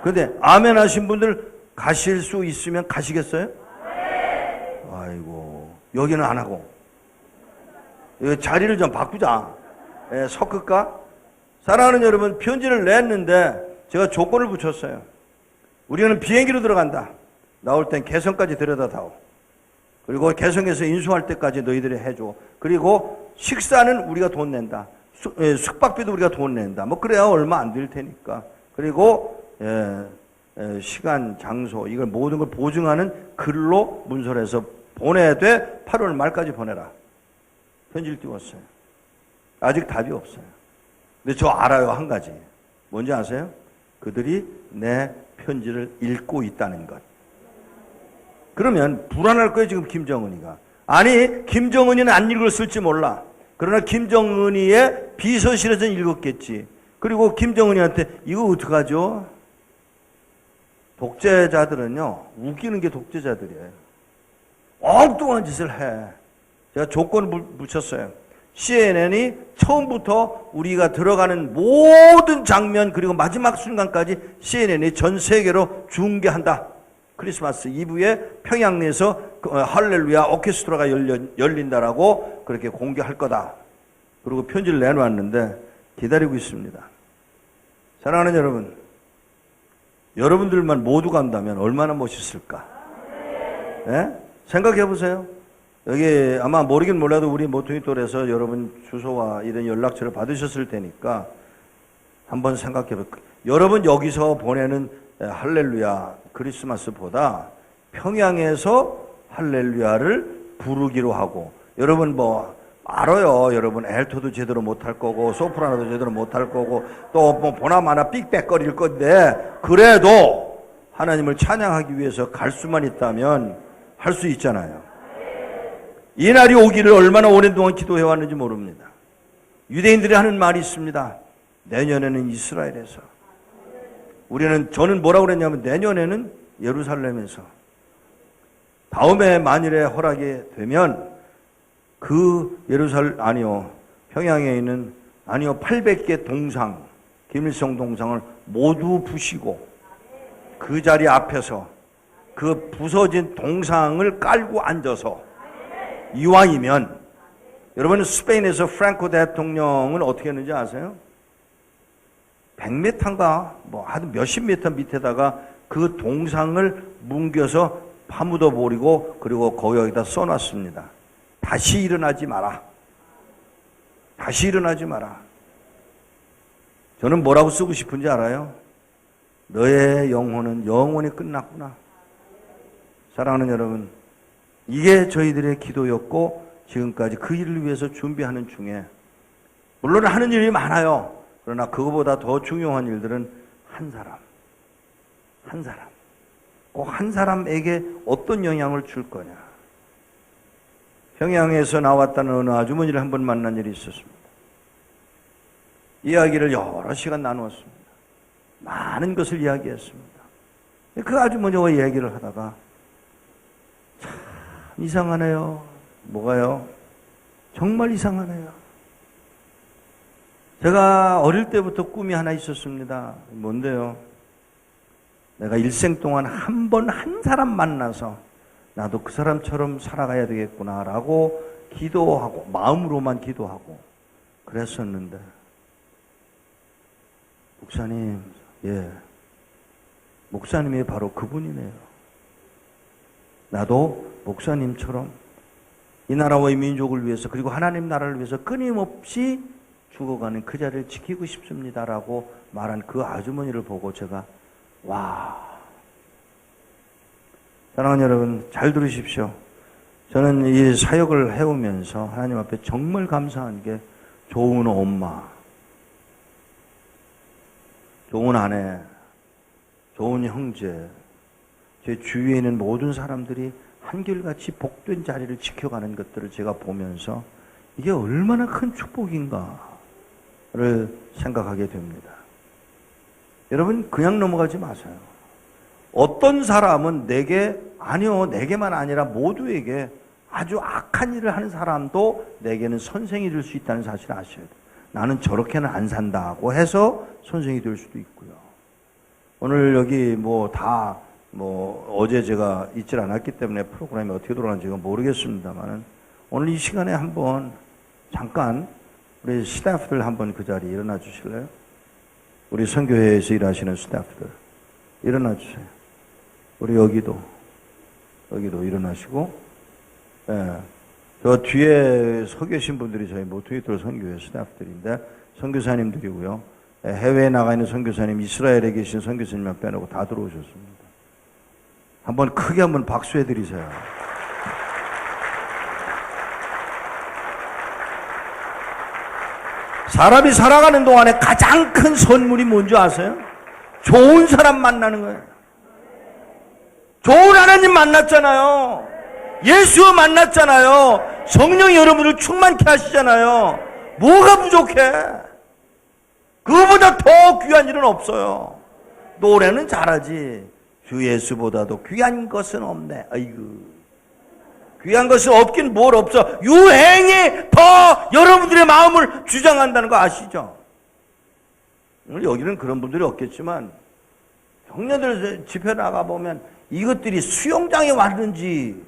그런데 아멘 하신 분들 가실 수 있으면 가시겠어요? 아이고, 여기는 안 하고. 여기 자리를 좀 바꾸자. 섞을까? 사랑하는 여러분, 편지를 냈는데 제가 조건을 붙였어요. 우리는 비행기로 들어간다. 나올 땐 개성까지 데려다다오. 그리고 개성에서 인수할 때까지 너희들이 해줘. 그리고 식사는 우리가 돈 낸다. 숙박비도 우리가 돈 낸다. 뭐 그래야 얼마 안 될 테니까. 그리고 시간, 장소, 이걸 모든 걸 보증하는 글로 문서해서 보내되 8월 말까지 보내라. 편지를 띄웠어요. 아직 답이 없어요. 근데 저 알아요, 한 가지. 뭔지 아세요? 그들이 내 편지를 읽고 있다는 것. 그러면 불안할 거예요, 지금 김정은이가. 아니, 김정은이는 안 읽었을지 몰라. 그러나 김정은이의 비서실에서는 읽었겠지. 그리고 김정은이한테 이거 어떡하죠? 독재자들은요, 웃기는 게 독재자들이에요. 엉뚱한 짓을 해. 제가 조건을 붙였어요. CNN이 처음부터 우리가 들어가는 모든 장면 그리고 마지막 순간까지 CNN이 전 세계로 중계한다. 크리스마스 이브에 평양 내에서 할렐루야 오케스트라가 열린다라고 그렇게 공개할 거다. 그리고 편지를 내놓았는데 기다리고 있습니다. 사랑하는 여러분, 여러분들만 모두 간다면 얼마나 멋있을까? 네? 생각해 보세요. 여기 아마 모르긴 몰라도 우리 모퉁이 똘에서 여러분 주소와 이런 연락처를 받으셨을 테니까 한번 생각해 볼게요. 여러분 여기서 보내는 할렐루야 크리스마스보다 평양에서 할렐루야를 부르기로 하고, 여러분 뭐 알아요. 여러분 엘토도 제대로 못할 거고 소프라노도 제대로 못할 거고 또 뭐 보나마나 삑빽거릴 건데 그래도 하나님을 찬양하기 위해서 갈 수만 있다면 할 수 있잖아요. 이 날이 오기를 얼마나 오랜 동안 기도해 왔는지 모릅니다. 유대인들이 하는 말이 있습니다. 내년에는 이스라엘에서. 저는 뭐라고 그랬냐면 내년에는 예루살렘에서. 다음에 만일에 허락이 되면 그 평양에 있는 800개 동상, 김일성 동상을 모두 부시고 그 자리 앞에서 그 부서진 동상을 깔고 앉아서, 이왕이면, 여러분은 스페인에서 프랑코 대통령은 어떻게 했는지 아세요? 100m인가 하여튼 몇십 미터 밑에다가 그 동상을 뭉겨서 파묻어 버리고 그리고 거기다 써놨습니다. 다시 일어나지 마라. 다시 일어나지 마라. 저는 뭐라고 쓰고 싶은지 알아요? 너의 영혼은 영원히 끝났구나. 사랑하는 여러분, 이게 저희들의 기도였고 지금까지 그 일을 위해서 준비하는 중에 물론 하는 일이 많아요. 그러나 그거보다 더 중요한 일들은 한 사람, 꼭 한 사람에게 어떤 영향을 줄 거냐. 평양에서 나왔다는 어느 아주머니를 한번 만난 일이 있었습니다. 이야기를 여러 시간 나누었습니다. 많은 것을 이야기했습니다. 그 아주머니와 이야기를 하다가 참 이상하네요. 뭐가요? 정말 이상하네요. 제가 어릴 때부터 꿈이 하나 있었습니다. 뭔데요? 내가 일생 동안 한 번 한 사람 만나서 나도 그 사람처럼 살아가야 되겠구나라고 기도하고 마음으로만 기도하고 그랬었는데 목사님, 예, 목사님이 바로 그분이네요. 나도 목사님처럼 이 나라와 이 민족을 위해서 그리고 하나님 나라를 위해서 끊임없이 죽어가는 그 자리를 지키고 싶습니다라고 말한 그 아주머니를 보고 제가 와, 사랑하는 여러분 잘 들으십시오. 저는 이 사역을 해오면서 하나님 앞에 정말 감사한 게 좋은 엄마, 좋은 아내, 좋은 형제, 제 주위에 있는 모든 사람들이 한결같이 복된 자리를 지켜가는 것들을 제가 보면서 이게 얼마나 큰 축복인가를 생각하게 됩니다. 여러분 그냥 넘어가지 마세요. 어떤 사람은 내게만 아니라 모두에게 아주 악한 일을 하는 사람도 내게는 선생이 될 수 있다는 사실을 아셔야 돼요. 나는 저렇게는 안 산다고 해서 선생이 될 수도 있고요. 오늘 여기 어제 제가 있질 않았기 때문에 프로그램이 어떻게 돌아가는지가 모르겠습니다만 오늘 이 시간에 한번 잠깐 우리 스태프들 한번 그 자리에 일어나 주실래요? 우리 선교회에서 일하시는 스태프들 일어나 주세요. 우리 여기도 일어나시고, 예, 저 뒤에 서 계신 분들이 저희 모투이틀 선교회 스태프들인데 선교사님들이고요. 예, 해외에 나가 있는 선교사님, 이스라엘에 계신 선교사님만 빼놓고 다 들어오셨습니다. 한번 크게 한번 박수해 드리세요. 사람이 살아가는 동안에 가장 큰 선물이 뭔지 아세요? 좋은 사람 만나는 거예요. 좋은 하나님 만났잖아요. 예수 만났잖아요. 성령이 여러분을 충만케 하시잖아요. 뭐가 부족해? 그거보다 더 귀한 일은 없어요. 노래는 잘하지. 주 예수보다도 귀한 것은 없네. 아이고. 귀한 것은 없긴 뭘 없어. 유행이 더 여러분들의 마음을 주장한다는 거 아시죠? 여기는 그런 분들이 없겠지만 청년들 집회 나가보면 이것들이 수영장에 왔는지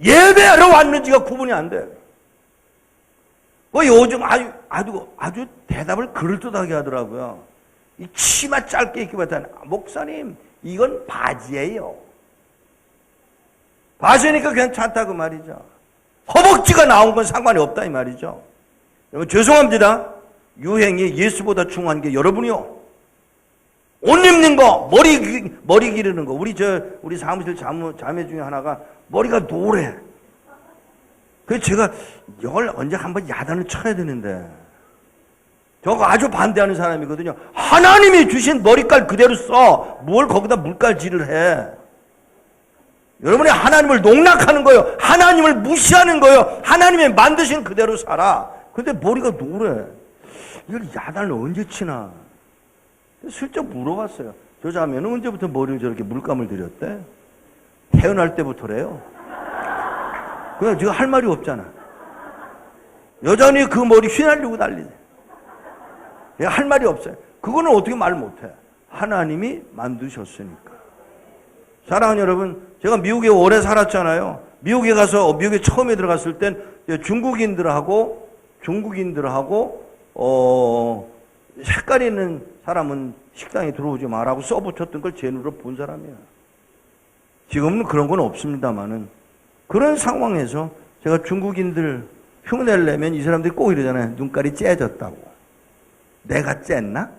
예배하러 왔는지가 구분이 안 돼. 요즘 아주 대답을 그럴듯하게 하더라고요. 이 치마 짧게 입고 봤더니 목사님 이건 바지예요. 바지니까 괜찮다 그 말이죠. 허벅지가 나온 건 상관이 없다 이 말이죠. 여러분 죄송합니다. 유행이 예수보다 중요한 게 여러분이요. 옷 입는 거, 머리 기르는 거. 우리 사무실 자매 중에 하나가 머리가 노래. 그래서 제가 이걸 언제 한번 야단을 쳐야 되는데 저거 아주 반대하는 사람이거든요. 하나님이 주신 머리깔 그대로 써. 뭘 거기다 물깔질을 해. 여러분이 하나님을 농락하는 거예요. 하나님을 무시하는 거예요. 하나님이 만드신 그대로 살아. 근데 머리가 노래. 이걸 야단을 언제 치나. 슬쩍 물어봤어요. 저 자매는 언제부터 머리를 저렇게 물감을 들였대? 태어날 때부터래요. 그냥 제가 할 말이 없잖아. 여전히 그 머리 휘날리고 달리네. 할 말이 없어요. 그거는 어떻게 말 못해. 하나님이 만드셨으니까. 사랑하는 여러분, 제가 미국에 오래 살았잖아요. 미국에 처음에 들어갔을 땐 중국인들하고 색깔 있는 사람은 식당에 들어오지 마라고 써붙였던 걸 제 눈으로 본 사람이야. 지금은 그런 건 없습니다만은 그런 상황에서 제가 중국인들 흉내를 내면 이 사람들이 꼭 이러잖아요. 눈깔이 째졌다고. 내가 쨌나?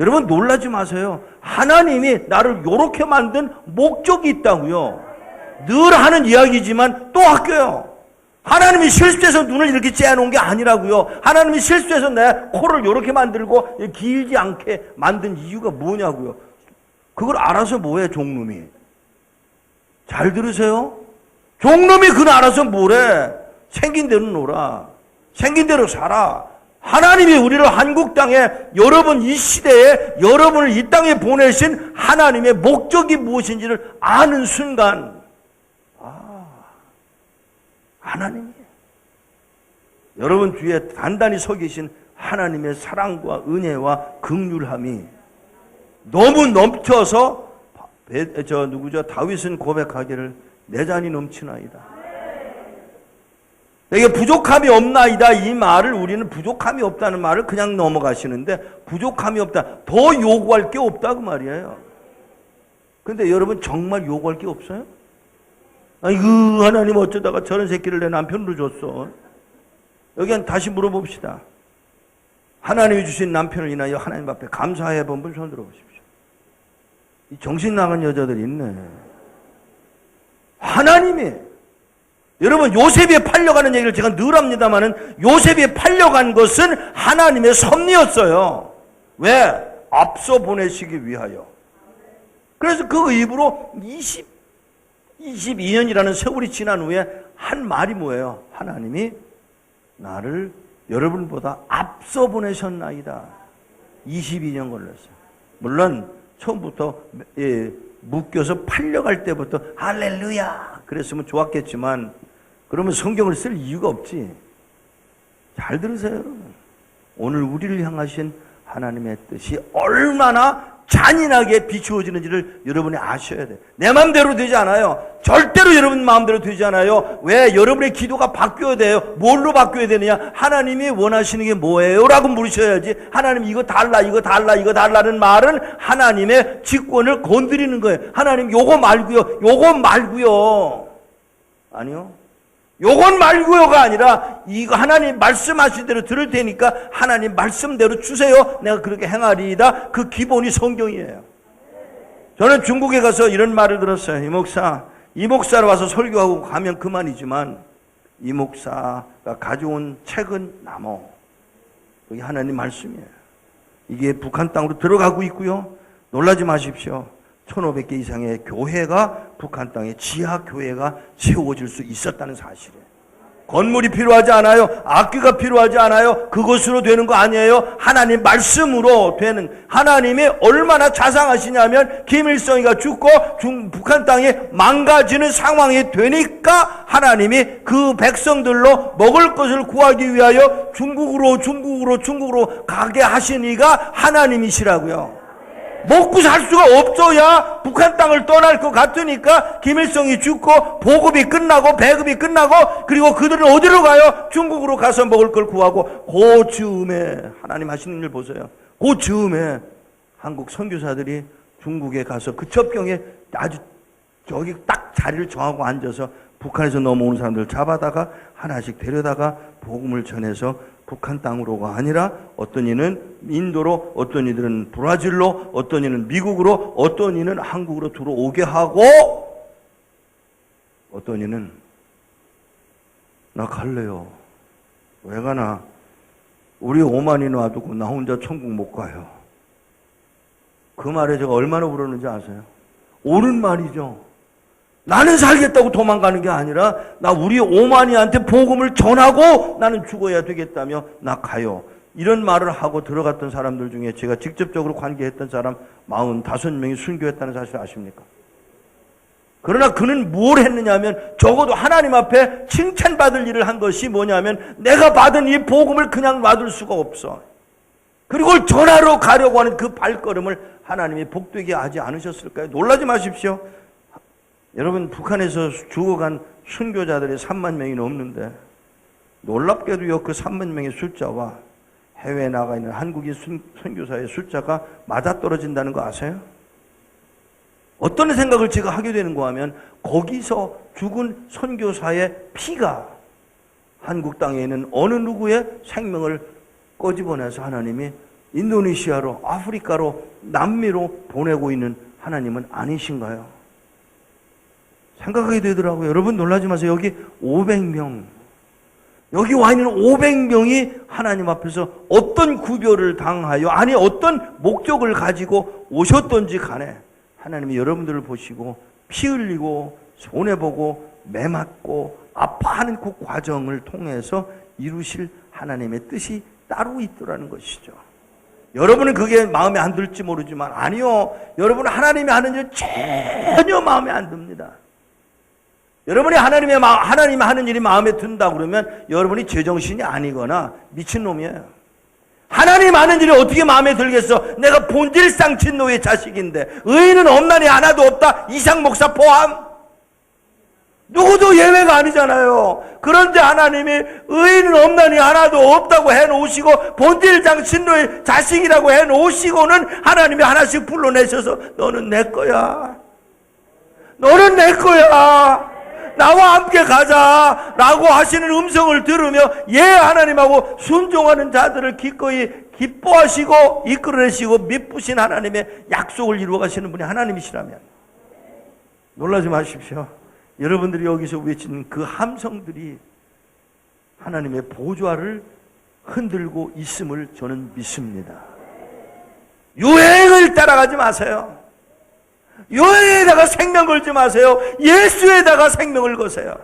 여러분 놀라지 마세요. 하나님이 나를 요렇게 만든 목적이 있다고요. 늘 하는 이야기지만 또 할게요. 하나님이 실수해서 눈을 이렇게 째놓은 게 아니라고요. 하나님이 실수해서 내 코를 요렇게 만들고 길지 않게 만든 이유가 뭐냐고요. 그걸 알아서 뭐해 종놈이. 잘 들으세요. 종놈이 그걸 알아서 뭐래. 생긴 대로 놀아. 생긴 대로 살아. 하나님이 우리를 한국 땅에 여러분 이 시대에 여러분을 이 땅에 보내신 하나님의 목적이 무엇인지를 아는 순간 하나님이 여러분 뒤에 단단히 서 계신 하나님의 사랑과 은혜와 긍휼함이 너무 넘쳐서 다윗은 고백하기를 내 잔이 넘치나이다. 내게 부족함이 없나이다. 이 말을 우리는 부족함이 없다는 말을 그냥 넘어가시는데 부족함이 없다. 더 요구할 게 없다 그 말이에요. 근데 여러분 정말 요구할 게 없어요? 아이고 하나님 어쩌다가 저런 새끼를 내 남편으로 줬어. 여기 다시 물어봅시다. 하나님이 주신 남편을 인하여 하나님 앞에 감사해 본 분 손 들어보십시오. 이 정신 나간 여자들이 있네. 하나님이 여러분 요셉이 팔려가는 얘기를 제가 늘 합니다마는 요셉이 팔려간 것은 하나님의 섭리였어요. 왜? 앞서 보내시기 위하여. 그래서 그 입으로 22년이라는 세월이 지난 후에 한 말이 뭐예요? 하나님이 나를 여러분보다 앞서 보내셨나이다. 22년 걸렸어요. 물론 처음부터 묶여서 팔려갈 때부터 할렐루야 그랬으면 좋았겠지만 그러면 성경을 쓸 이유가 없지. 잘 들으세요 여러분. 오늘 우리를 향하신 하나님의 뜻이 얼마나 잔인하게 비추어지는지를 여러분이 아셔야 돼요. 내 마음대로 되지 않아요. 절대로 여러분 마음대로 되지 않아요. 왜? 여러분의 기도가 바뀌어야 돼요. 뭘로 바뀌어야 되느냐? 하나님이 원하시는 게 뭐예요? 라고 물으셔야지. 하나님 이거 달라 이거 달라 이거 달라는 말은 하나님의 직권을 건드리는 거예요. 하나님 요거 말고요 요거 말고요. 아니요. 요건 말고요가 아니라 이거 하나님 말씀하신 대로 들을 테니까 하나님 말씀대로 주세요. 내가 그렇게 행하리이다. 그 기본이 성경이에요. 저는 중국에 가서 이런 말을 들었어요. 이 목사로 와서 설교하고 가면 그만이지만 이 목사가 가져온 책은 나무. 여기 하나님 말씀이에요. 이게 북한 땅으로 들어가고 있고요. 놀라지 마십시오. 1500개 이상의 교회가 북한 땅에 지하 교회가 세워질 수 있었다는 사실이에요. 건물이 필요하지 않아요. 악기가 필요하지 않아요. 그것으로 되는 거 아니에요. 하나님 말씀으로 되는. 하나님이 얼마나 자상하시냐면 김일성이가 죽고 북한 땅이 망가지는 상황이 되니까 하나님이 그 백성들로 먹을 것을 구하기 위하여 중국으로 가게 하신 이가 하나님이시라고요. 먹고 살 수가 없어야 북한 땅을 떠날 것 같으니까 김일성이 죽고 보급이 끝나고 배급이 끝나고 그리고 그들은 어디로 가요? 중국으로 가서 먹을 걸 구하고 그 즈음에 하나님 하시는 일 보세요. 그 즈음에 한국 선교사들이 중국에 가서 그 첩경에 아주 저기 딱 자리를 정하고 앉아서 북한에서 넘어오는 사람들을 잡아다가 하나씩 데려다가 복음을 전해서 북한 땅으로가 아니라 어떤 이는 인도로, 어떤 이들은 브라질로, 어떤 이는 미국으로, 어떤 이는 한국으로 들어오게 하고 어떤 이는 나 갈래요. 왜 가나? 우리 오만이 놔두고 나 혼자 천국 못 가요. 그 말에 제가 얼마나 울었는지 아세요? 옳은 말이죠. 나는 살겠다고 도망가는 게 아니라 나 우리 오만이한테 복음을 전하고 나는 죽어야 되겠다며 나 가요. 이런 말을 하고 들어갔던 사람들 중에 제가 직접적으로 관계했던 사람 45명이 순교했다는 사실 아십니까? 그러나 그는 뭘 했느냐면 적어도 하나님 앞에 칭찬받을 일을 한 것이 뭐냐면 내가 받은 이 복음을 그냥 놔둘 수가 없어. 그리고 전하러 가려고 하는 그 발걸음을 하나님이 복되게 하지 않으셨을까요? 놀라지 마십시오. 여러분 북한에서 죽어간 순교자들이 3만 명이 넘는데 놀랍게도요 그 3만 명의 숫자와 해외에 나가 있는 한국인 선교사의 숫자가 맞아떨어진다는 거 아세요? 어떤 생각을 제가 하게 되는가 하면 거기서 죽은 선교사의 피가 한국 땅에 있는 어느 누구의 생명을 꺼집어내서 하나님이 인도네시아로, 아프리카로, 남미로 보내고 있는 하나님은 아니신가요? 생각하게 되더라고요. 여러분 놀라지 마세요. 여기 500명, 여기 와 있는 500명이 하나님 앞에서 어떤 구별을 당하여, 아니 어떤 목적을 가지고 오셨던지 간에 하나님이 여러분들을 보시고 피 흘리고 손해보고 매맞고 아파하는 그 과정을 통해서 이루실 하나님의 뜻이 따로 있더라는 것이죠. 여러분은 그게 마음에 안 들지 모르지만 아니요, 여러분은 하나님이 하는 일 전혀 마음에 안 듭니다. 여러분이 하나님이 하는 일이 마음에 든다 그러면 여러분이 제정신이 아니거나 미친놈이에요. 하나님 하는 일이 어떻게 마음에 들겠어? 내가 본질상 진노의 자식인데 의인은 없나니 하나도 없다. 이상 목사 포함. 누구도 예외가 아니잖아요. 그런데 하나님이 의인은 없나니 하나도 없다고 해놓으시고 본질상 진노의 자식이라고 해놓으시고는 하나님이 하나씩 불러내셔서 너는 내 거야. 너는 내 거야. 나와 함께 가자 라고 하시는 음성을 들으며 예 하나님하고 순종하는 자들을 기꺼이 기뻐하시고 이끌어내시고 미쁘신 하나님의 약속을 이루어 가시는 분이 하나님이시라면 놀라지 마십시오. 여러분들이 여기서 외치는 그 함성들이 하나님의 보좌를 흔들고 있음을 저는 믿습니다. 유행을 따라가지 마세요. 유행에다가 생명 걸지 마세요. 예수에다가 생명을 거세요.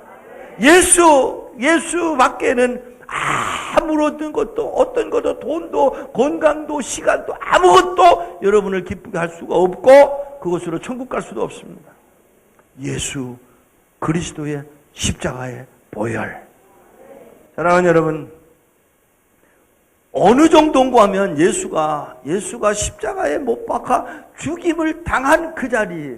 예수 밖에는 아무런 것도, 어떤 것도, 돈도, 건강도, 시간도, 아무것도 여러분을 기쁘게 할 수가 없고 그것으로 천국 갈 수도 없습니다. 예수 그리스도의 십자가의 보혈. 사랑하는 여러분, 어느 정도인가 하면 예수가 십자가에 못 박아 죽임을 당한 그 자리.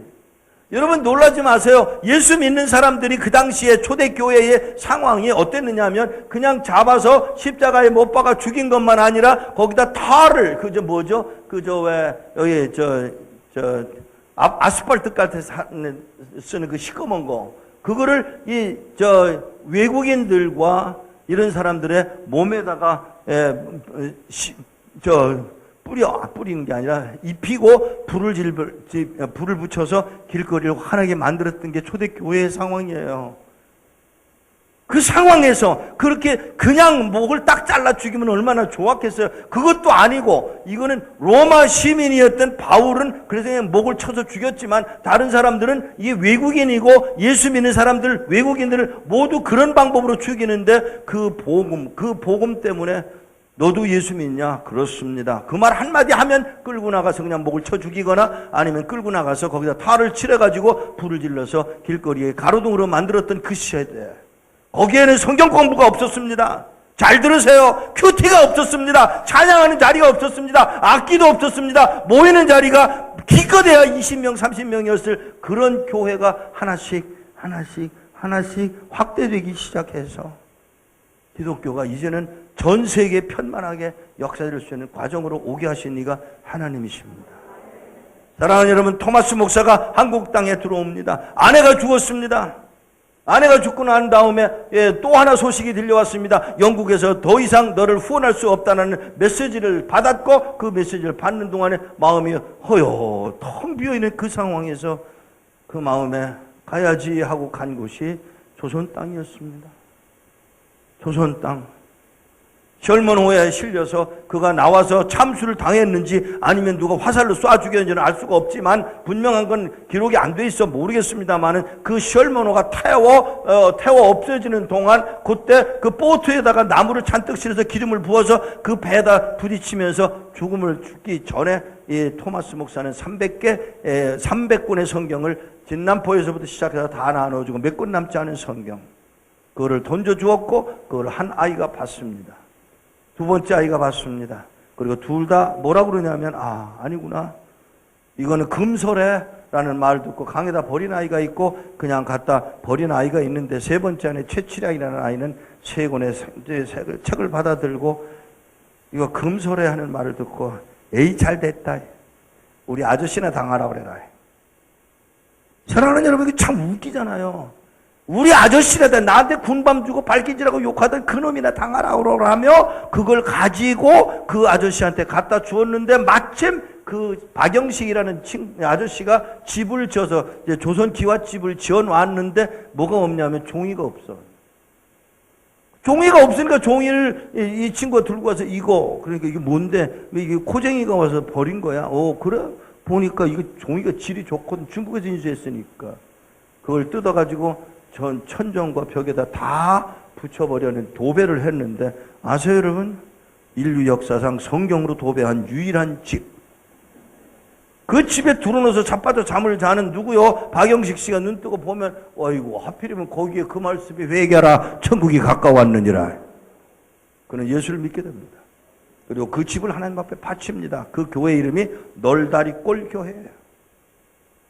여러분 놀라지 마세요. 예수 믿는 사람들이 그 당시에 초대교회의 상황이 어땠느냐 하면 그냥 잡아서 십자가에 못 박아 죽인 것만 아니라 거기다 탈을, 아스팔트 같은 쓰는 그 시꺼먼 거, 그거를 외국인들과 이런 사람들의 몸에다가 뿌리는 게 아니라 입히고 불을 붙여서 길거리를 환하게 만들었던 게 초대교회의 상황이에요. 그 상황에서 그렇게 그냥 목을 딱 잘라 죽이면 얼마나 좋았겠어요. 그것도 아니고 이거는 로마 시민이었던 바울은 그래서 그냥 목을 쳐서 죽였지만 다른 사람들은 이게 외국인이고 예수 믿는 사람들, 외국인들을 모두 그런 방법으로 죽이는데 그 복음 때문에 너도 예수 믿냐? 그렇습니다. 그 말 한마디 하면 끌고 나가서 그냥 목을 쳐 죽이거나 아니면 끌고 나가서 거기다 탈을 칠해가지고 불을 질러서 길거리에 가로등으로 만들었던 그 시대에 거기에는 성경 공부가 없었습니다. 잘 들으세요. 큐티가 없었습니다. 찬양하는 자리가 없었습니다. 악기도 없었습니다. 모이는 자리가 기껏해야 20명, 30명이었을 그런 교회가 하나씩 확대되기 시작해서 기독교가 이제는 전 세계에 편만하게 역사될 수 있는 과정으로 오게 하신 이가 하나님이십니다. 사랑하는 여러분, 토마스 목사가 한국 땅에 들어옵니다. 아내가 죽었습니다. 아내가 죽고 난 다음에 또 하나 소식이 들려왔습니다. 영국에서 더 이상 너를 후원할 수 없다는 메시지를 받았고 그 메시지를 받는 동안에 마음이 텅 비어있는 그 상황에서 그 마음에 가야지 하고 간 곳이 조선 땅이었습니다. 조선 땅. 셜먼호에 실려서 그가 나와서 참수를 당했는지 아니면 누가 화살로 쏴 죽였는지는 알 수가 없지만 분명한 건 기록이 안 돼 있어 모르겠습니다만은 그 셜먼호가 태워 없어지는 동안 그때 그 보트에다가 나무를 잔뜩 실어서 기름을 부어서 그 배에다 부딪히면서 죽기 전에 이 토마스 목사는 300권의 성경을 진남포에서부터 시작해서 다 나눠주고 몇 권 남지 않은 성경 그거를 던져주었고 그걸 한 아이가 봤습니다. 두 번째 아이가 봤습니다. 그리고 둘 다 뭐라고 그러냐면 아니구나. 이거는 금설해라는 말을 듣고 강에다 버린 아이가 있고 그냥 갖다 버린 아이가 있는데 세 번째 안에 최치량이라는 아이는 세 권의 책을 받아들고 이거 금설해 하는 말을 듣고 에이 잘 됐다. 우리 아저씨나 당하라 그래라. 사랑하는 여러분, 이게 참 웃기잖아요. 우리 아저씨라다 나한테 군밤 주고 발기질하고 욕하던 그놈이나 당하라고 하며 그걸 가지고 그 아저씨한테 갖다 주었는데, 마침 그 박영식이라는 아저씨가 집을 지어서 이제 조선 기와집을 지어 놨는데 뭐가 없냐면 종이가 없어. 종이가 없으니까 종이를 이 친구가 들고 와서 이거, 그러니까 이게 뭔데? 이게 코쟁이가 와서 버린 거야. 그래? 보니까 이거 종이가 질이 좋거든. 중국에서 인수했으니까. 그걸 뜯어가지고 천정과 벽에다 다 붙여버려는 도배를 했는데, 아세요 여러분? 인류 역사상 성경으로 도배한 유일한 집. 그 집에 들어넣어서 자빠져 잠을 자는 누구요? 박영식 씨가 눈 뜨고 보면, 어이구, 하필이면 거기에 그 말씀이 회개하라, 천국이 가까웠느니라. 그는 예수를 믿게 됩니다. 그리고 그 집을 하나님 앞에 바칩니다. 그 교회 이름이 널다리꼴 교회예요.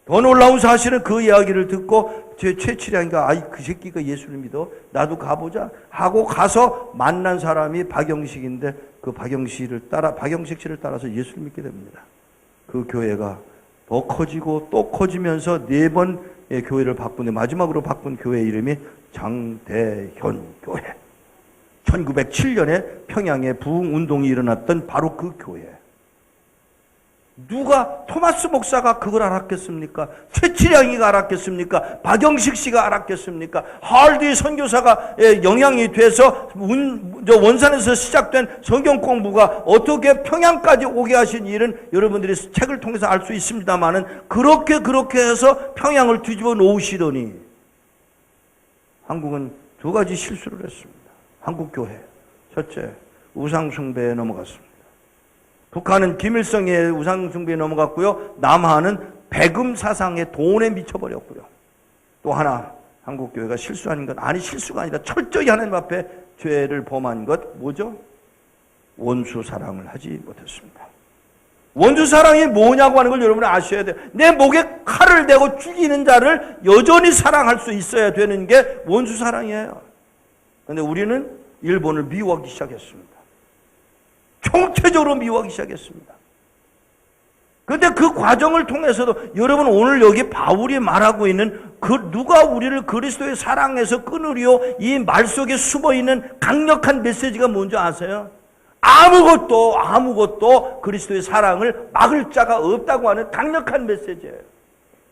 더 놀라운 사실은 그 이야기를 듣고 제 최칠양이가, 아이 그 새끼가 예수를 믿어, 나도 가보자 하고 가서 만난 사람이 박영식인데, 그 박영식 씨를 따라서 예수를 믿게 됩니다. 그 교회가 더 커지고 또 커지면서 4번 교회를 바꾸는데, 마지막으로 바꾼 교회 이름이 장대현 교회. 1907년에 평양에 부흥운동이 일어났던 바로 그 교회. 누가, 토마스 목사가 그걸 알았겠습니까? 최칠양이가 알았겠습니까? 박영식 씨가 알았겠습니까? 하얼디 선교사가 영향이 돼서 원산에서 시작된 성경 공부가 어떻게 평양까지 오게 하신 일은 여러분들이 책을 통해서 알 수 있습니다만은, 그렇게 해서 평양을 뒤집어 놓으시더니 한국은 2가지 실수를 했습니다. 한국교회, 첫째, 우상숭배에 넘어갔습니다. 북한은 김일성의 우상숭배에 넘어갔고요. 남한은 배금 사상의 돈에 미쳐버렸고요. 또 하나, 한국교회가 실수한 건, 아니 실수가 아니라 철저히 하나님 앞에 죄를 범한 것, 뭐죠? 원수 사랑을 하지 못했습니다. 원수 사랑이 뭐냐고 하는 걸 여러분이 아셔야 돼요. 내 목에 칼을 대고 죽이는 자를 여전히 사랑할 수 있어야 되는 게 원수 사랑이에요. 그런데 우리는 일본을 미워하기 시작했습니다. 총체적으로 미워하기 시작했습니다. 그런데 그 과정을 통해서도 여러분, 오늘 여기 바울이 말하고 있는 누가 우리를 그리스도의 사랑에서 끊으리요, 이 말 속에 숨어있는 강력한 메시지가 뭔지 아세요? 아무것도 그리스도의 사랑을 막을 자가 없다고 하는 강력한 메시지예요.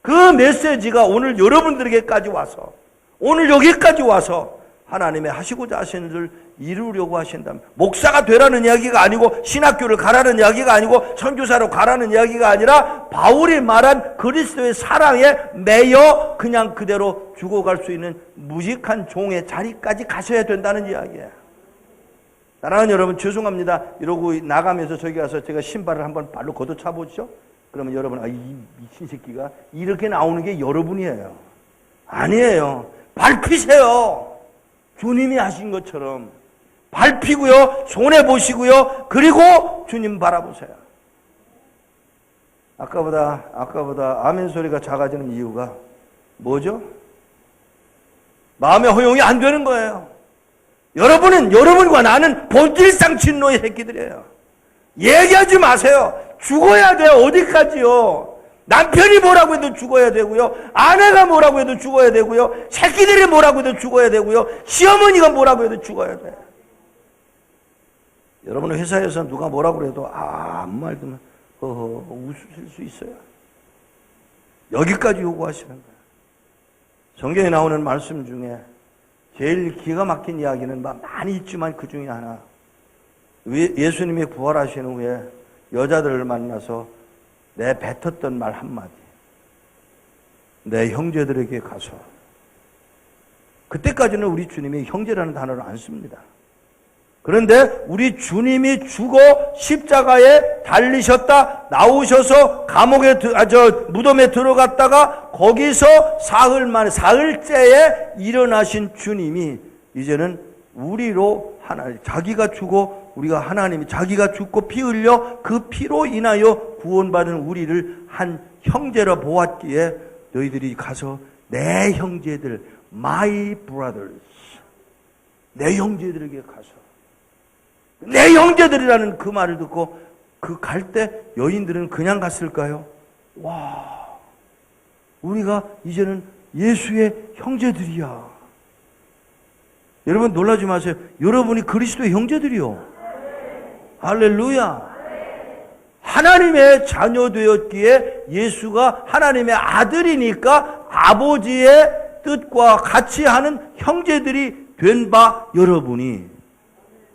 그 메시지가 오늘 여러분들에게까지 와서, 오늘 여기까지 와서 하나님의 하시고자 하시는 일을 이루려고 하신다면, 목사가 되라는 이야기가 아니고, 신학교를 가라는 이야기가 아니고, 선교사로 가라는 이야기가 아니라, 바울이 말한 그리스도의 사랑에 매여 그냥 그대로 죽어갈 수 있는 무직한 종의 자리까지 가셔야 된다는 이야기예요. 사랑하는 여러분, 죄송합니다. 이러고 나가면서 저기 가서 제가 신발을 한번 발로 걷어차 보죠? 그러면 여러분, 이 미친 새끼가 이렇게 나오는 게 여러분이에요. 아니에요. 밟히세요. 주님이 하신 것처럼 밟히고요, 손해보시고요, 그리고 주님 바라보세요. 아까보다 아멘 소리가 작아지는 이유가 뭐죠? 마음의 허용이 안 되는 거예요. 여러분과 나는 본질상 진노의 새끼들이에요. 얘기하지 마세요. 죽어야 돼요. 어디까지요? 남편이 뭐라고 해도 죽어야 되고요, 아내가 뭐라고 해도 죽어야 되고요, 새끼들이 뭐라고 해도 죽어야 되고요, 시어머니가 뭐라고 해도 죽어야 돼요. 여러분은 회사에서 누가 뭐라고 해도 아무 말도 웃으실 수 있어요. 여기까지 요구하시는 거예요. 성경에 나오는 말씀 중에 제일 기가 막힌 이야기는 많이 있지만 그 중에 하나, 예수님이 부활하신 후에 여자들을 만나서 뱉었던 말 한마디, 내 형제들에게 가서. 그때까지는 우리 주님이 형제라는 단어를 안 씁니다. 그런데 우리 주님이 죽어 십자가에 달리셨다, 나오셔서 감옥에 무덤에 들어갔다가 거기서 사흘째에 일어나신 주님이 이제는 우리로 자기가 죽어 우리가 하나님이 자기가 죽고 피 흘려 그 피로 인하여 구원받은 우리를 한 형제라 보았기에, 너희들이 가서 내 형제들, my brothers, 내 형제들에게 가서, 내 형제들이라는 그 말을 듣고 그 갈 때 여인들은 그냥 갔을까요? 와, 우리가 이제는 예수의 형제들이야. 여러분 놀라지 마세요. 여러분이 그리스도의 형제들이요. 할렐루야. 하나님의 자녀 되었기에 예수가 하나님의 아들이니까 아버지의 뜻과 같이 하는 형제들이 된 바 여러분이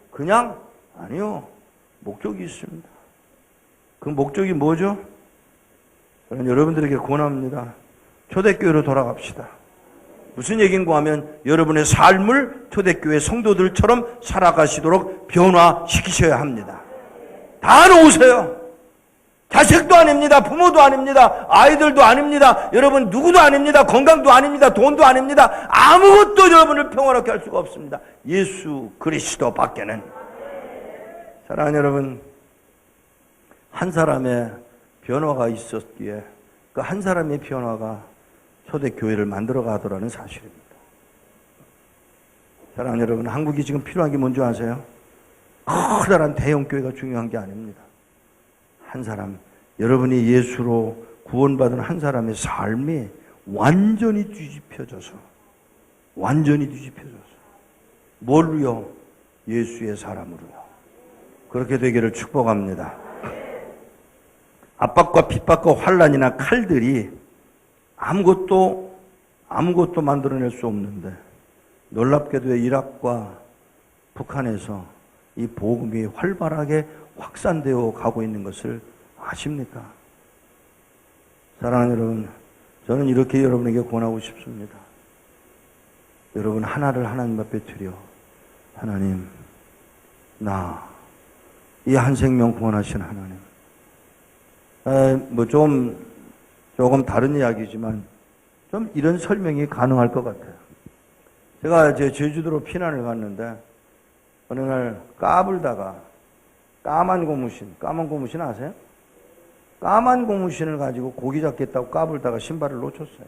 그냥 아니요. 목적이 있습니다. 그 목적이 뭐죠? 저는 여러분들에게 권합니다. 초대교회로 돌아갑시다. 무슨 얘기인가 하면 여러분의 삶을 초대교회 성도들처럼 살아가시도록 변화시키셔야 합니다. 다 놓으세요. 자식도 아닙니다. 부모도 아닙니다. 아이들도 아닙니다. 여러분 누구도 아닙니다. 건강도 아닙니다. 돈도 아닙니다. 아무것도 여러분을 평화롭게 할 수가 없습니다. 예수 그리스도 밖에는. 사랑하는 여러분, 한 사람의 변화가 있었기에 그 한 사람의 변화가 초대교회를 만들어 가더라는 사실입니다. 사랑하는 여러분, 한국이 지금 필요한 게 뭔지 아세요? 커다란 대형교회가 중요한 게 아닙니다. 한 사람, 여러분이 예수로 구원받은 한 사람의 삶이 완전히 뒤집혀져서 뭘로요? 예수의 사람으로요. 그렇게 되기를 축복합니다. 압박과 핍박과 환난이나 칼들이 아무것도 만들어낼 수 없는데 놀랍게도 이락과 북한에서 이 복음이 활발하게 확산되어 가고 있는 것을 아십니까? 사랑하는 여러분, 저는 이렇게 여러분에게 권하고 싶습니다. 여러분 하나를 하나님 앞에 드려, 하나님, 나 이 한 생명 구원하신 하나님, 조금 다른 이야기지만 좀 이런 설명이 가능할 것 같아요. 제가 제주도로 피난을 갔는데 어느 날 까불다가 까만 고무신 아세요? 까만 고무신을 가지고 고기 잡겠다고 까불다가 신발을 놓쳤어요.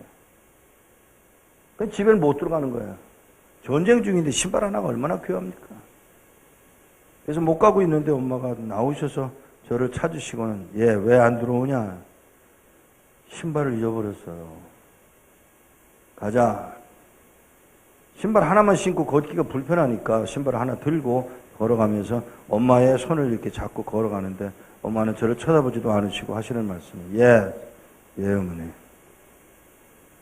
집에 못 들어가는 거예요. 전쟁 중인데 신발 하나가 얼마나 귀합니까? 그래서 못 가고 있는데 엄마가 나오셔서 저를 찾으시고는 얘 왜 안 들어오냐? 신발을 잃어버렸어요. 가자. 신발 하나만 신고 걷기가 불편하니까 신발 하나 들고 걸어가면서 엄마의 손을 이렇게 잡고 걸어가는데 엄마는 저를 쳐다보지도 않으시고 하시는 말씀이 예 어머니,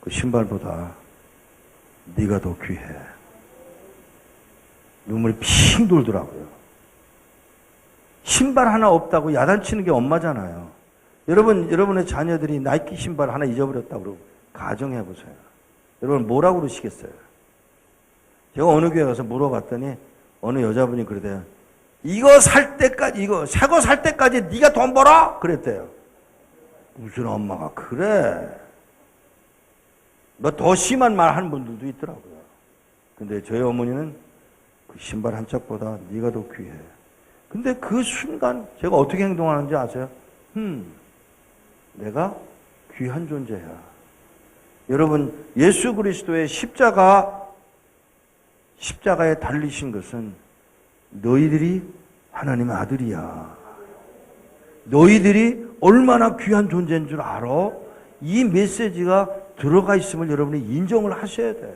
그 신발보다 네가 더 귀해. 눈물이 핑 돌더라고요. 신발 하나 없다고 야단치는 게 엄마잖아요. 여러분의 자녀들이 나이키 신발 하나 잊어버렸다고 가정해보세요. 여러분 뭐라고 그러시겠어요? 제가 어느 교회 가서 물어봤더니 어느 여자분이 그러대요. 이거 살 때까지, 새 거 살 때까지 네가 돈 벌어? 그랬대요. 무슨 엄마가 그래? 뭐 더 심한 말 하는 분들도 있더라고요. 근데 저희 어머니는 그 신발 한 짝보다 네가 더 귀해. 근데 그 순간 제가 어떻게 행동하는지 아세요? 내가 귀한 존재야. 여러분, 예수 그리스도의 십자가에 달리신 것은 너희들이 하나님의 아들이야. 너희들이 얼마나 귀한 존재인 줄 알아? 이 메시지가 들어가 있음을 여러분이 인정을 하셔야 돼요.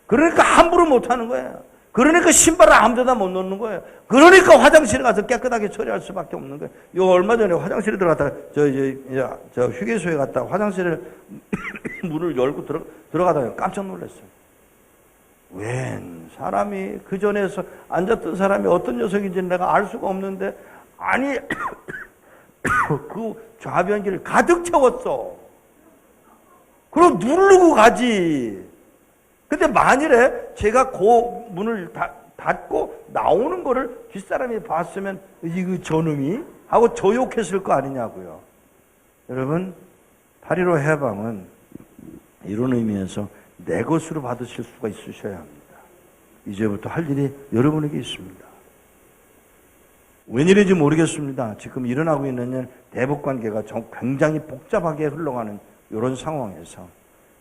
그러니까 함부로 못하는 거예요. 그러니까 신발을 아무 데나 못 놓는 거예요. 그러니까 화장실에 가서 깨끗하게 처리할 수밖에 없는 거예요. 요 얼마 전에 화장실에 들어갔다가 저 휴게소에 갔다가 화장실에 문을 열고 들어가다가 깜짝 놀랐어요. 웬 사람이 그 전에서 앉았던 사람이 어떤 녀석인지는 내가 알 수가 없는데 아니 그 좌변기를 가득 채웠어. 그럼 누르고 가지. 근데 만일에 제가 그 문을 닫고 나오는 거를 뒷사람이 봤으면 이거 저놈이 하고 저욕했을 거 아니냐고요. 여러분, 8.15 해방은 이런 의미에서 내 것으로 받으실 수가 있으셔야 합니다. 이제부터 할 일이 여러분에게 있습니다. 웬일인지 모르겠습니다. 지금 일어나고 있는 대북관계가 굉장히 복잡하게 흘러가는 이런 상황에서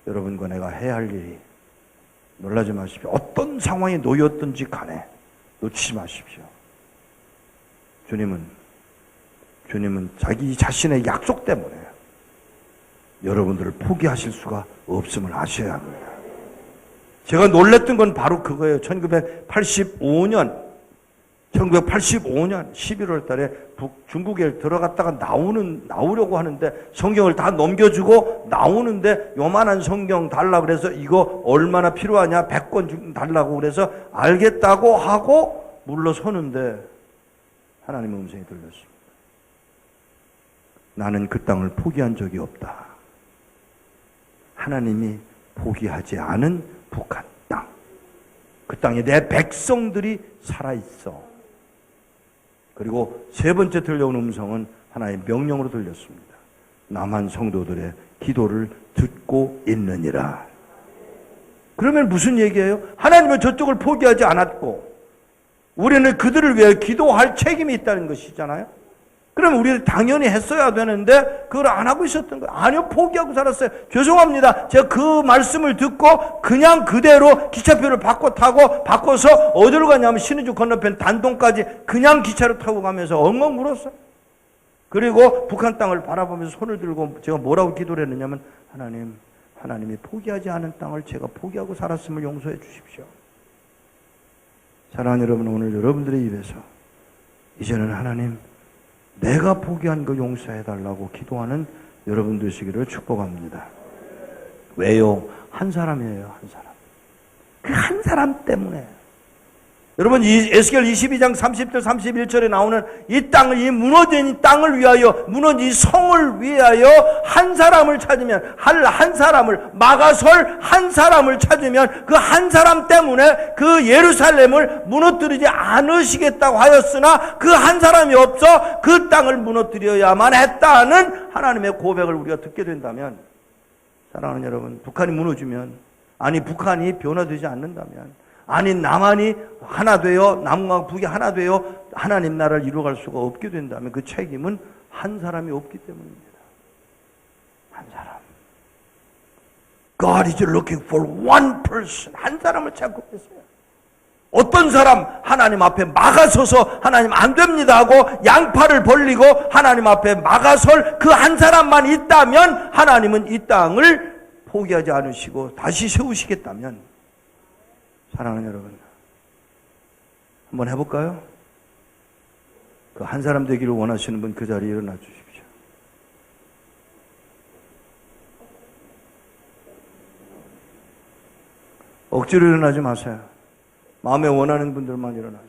여러분과 내가 해야 할 일이, 놀라지 마십시오. 어떤 상황에 놓였든지 간에 놓치지 마십시오. 주님은 자기 자신의 약속 때문에 여러분들을 포기하실 수가 없음을 아셔야 합니다. 제가 놀랬던 건 바로 그거예요. 1985년 11월 달에 중국에 들어갔다가 나오려고 하는데 성경을 다 넘겨주고 나오는데 요만한 성경 달라고 그래서 이거 얼마나 필요하냐 100권 달라고 그래서 알겠다고 하고 물러서는데 하나님의 음성이 들렸습니다. 나는 그 땅을 포기한 적이 없다. 하나님이 포기하지 않은 북한 땅. 그 땅에 내 백성들이 살아있어. 그리고 세 번째 들려온 음성은 하나의 명령으로 들렸습니다. 남한 성도들의 기도를 듣고 있느니라. 그러면 무슨 얘기예요? 하나님은 저쪽을 포기하지 않았고 우리는 그들을 위해 기도할 책임이 있다는 것이잖아요. 그럼 우리는 당연히 했어야 되는데 그걸 안 하고 있었던 거예요. 아니요, 포기하고 살았어요. 죄송합니다. 제가 그 말씀을 듣고 그냥 그대로 기차표를 바꿔서 어디로 가냐면 신의주 건너편 단동까지 그냥 기차를 타고 가면서 엉엉 울었어요. 그리고 북한 땅을 바라보면서 손을 들고 제가 뭐라고 기도를 했느냐면 하나님이 포기하지 않은 땅을 제가 포기하고 살았음을 용서해 주십시오. 사랑하는 여러분, 오늘 여러분들의 입에서 이제는 하나님 내가 포기한 거 용서해달라고 기도하는 여러분 되시기를 축복합니다. 왜요? 한 사람이에요. 한 사람. 그 한 사람 때문에. 여러분, 이 에스겔 22장 30절 31절에 나오는 이 땅을, 이 무너진 땅을 위하여, 무너진 이 성을 위하여 한 사람을 찾으면, 한 사람을, 마가설 한 사람을 찾으면 그 한 사람 때문에 그 예루살렘을 무너뜨리지 않으시겠다고 하였으나 그 한 사람이 없어 그 땅을 무너뜨려야만 했다는 하나님의 고백을 우리가 듣게 된다면, 사랑하는 여러분, 북한이 무너지면, 아니 북한이 변화되지 않는다면, 아니 남한이 하나 되어 남과 북이 하나 되어 하나님 나라를 이루어갈 수가 없게 된다면 그 책임은 한 사람이 없기 때문입니다. 한 사람. God is looking for one person. 한 사람을 찾고 계세요. 어떤 사람 하나님 앞에 막아서서 하나님 안 됩니다 하고 양팔을 벌리고 하나님 앞에 막아설 그 한 사람만 있다면 하나님은 이 땅을 포기하지 않으시고 다시 세우시겠다면, 사랑하는 여러분, 한번 해볼까요? 그 한 사람 되기를 원하시는 분 그 자리에 일어나 주십시오. 억지로 일어나지 마세요. 마음에 원하는 분들만 일어나세요.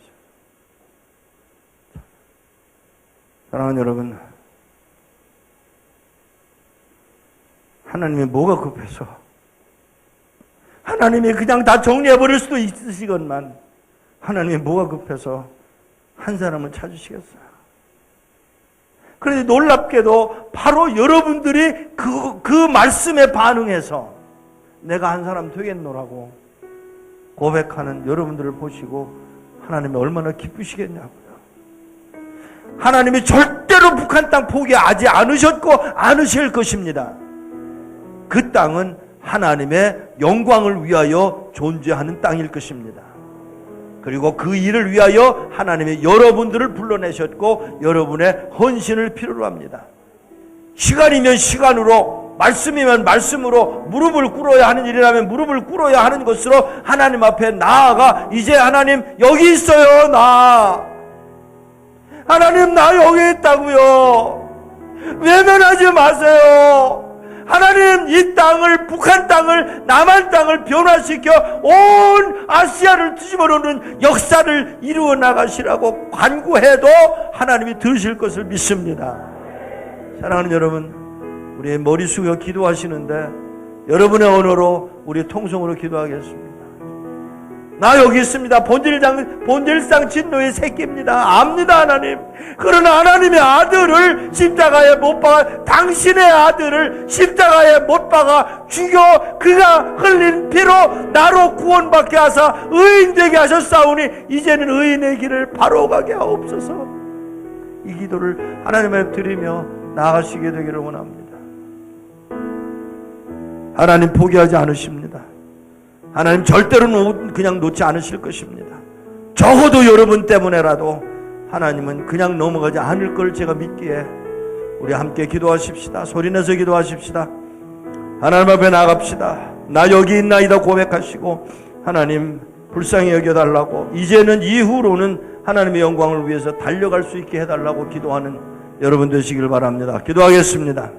사랑하는 여러분, 하나님이 뭐가 급해서 하나님이 그냥 다 정리해버릴 수도 있으시건만 하나님이 뭐가 급해서 한 사람을 찾으시겠어요. 그런데 놀랍게도 바로 여러분들이 그 말씀에 반응해서 내가 한 사람 되겠노라고 고백하는 여러분들을 보시고 하나님이 얼마나 기쁘시겠냐고요. 하나님이 절대로 북한 땅 포기하지 않으셨고 않으실 것입니다. 그 땅은 하나님의 영광을 위하여 존재하는 땅일 것입니다. 그리고 그 일을 위하여 하나님이 여러분들을 불러내셨고 여러분의 헌신을 필요로 합니다. 시간이면 시간으로, 말씀이면 말씀으로, 무릎을 꿇어야 하는 일이라면 무릎을 꿇어야 하는 것으로 하나님 앞에 나아가, 이제 하나님 여기 있어요. 하나님 나 여기 있다고요. 외면하지 마세요. 하나님 이 땅을, 북한 땅을, 남한 땅을 변화시켜 온 아시아를 뒤집어놓는 역사를 이루어 나가시라고 간구해도 하나님이 들으실 것을 믿습니다. 사랑하는 여러분, 우리의 머리 숙여 기도하시는데 여러분의 언어로 우리 통성으로 기도하겠습니다. 나 여기 있습니다. 본질상 진노의 새끼입니다. 압니다, 하나님. 그러나 하나님의 아들을 십자가에 못 박아, 당신의 아들을 십자가에 못 박아 죽여 그가 흘린 피로 나로 구원받게 하사 의인 되게 하셨사오니 이제는 의인의 길을 바로 가게 하옵소서. 이 기도를 하나님 앞에 드리며 나아가시게 되기를 원합니다. 하나님 포기하지 않으십니다. 하나님 절대로 그냥 놓지 않으실 것입니다. 적어도 여러분 때문에라도 하나님은 그냥 넘어가지 않을 걸 제가 믿기에 우리 함께 기도하십시다. 소리내서 기도하십시다. 하나님 앞에 나갑시다. 나 여기 있나이다 고백하시고 하나님 불쌍히 여겨달라고, 이제는 이후로는 하나님의 영광을 위해서 달려갈 수 있게 해달라고 기도하는 여러분 되시길 바랍니다. 기도하겠습니다.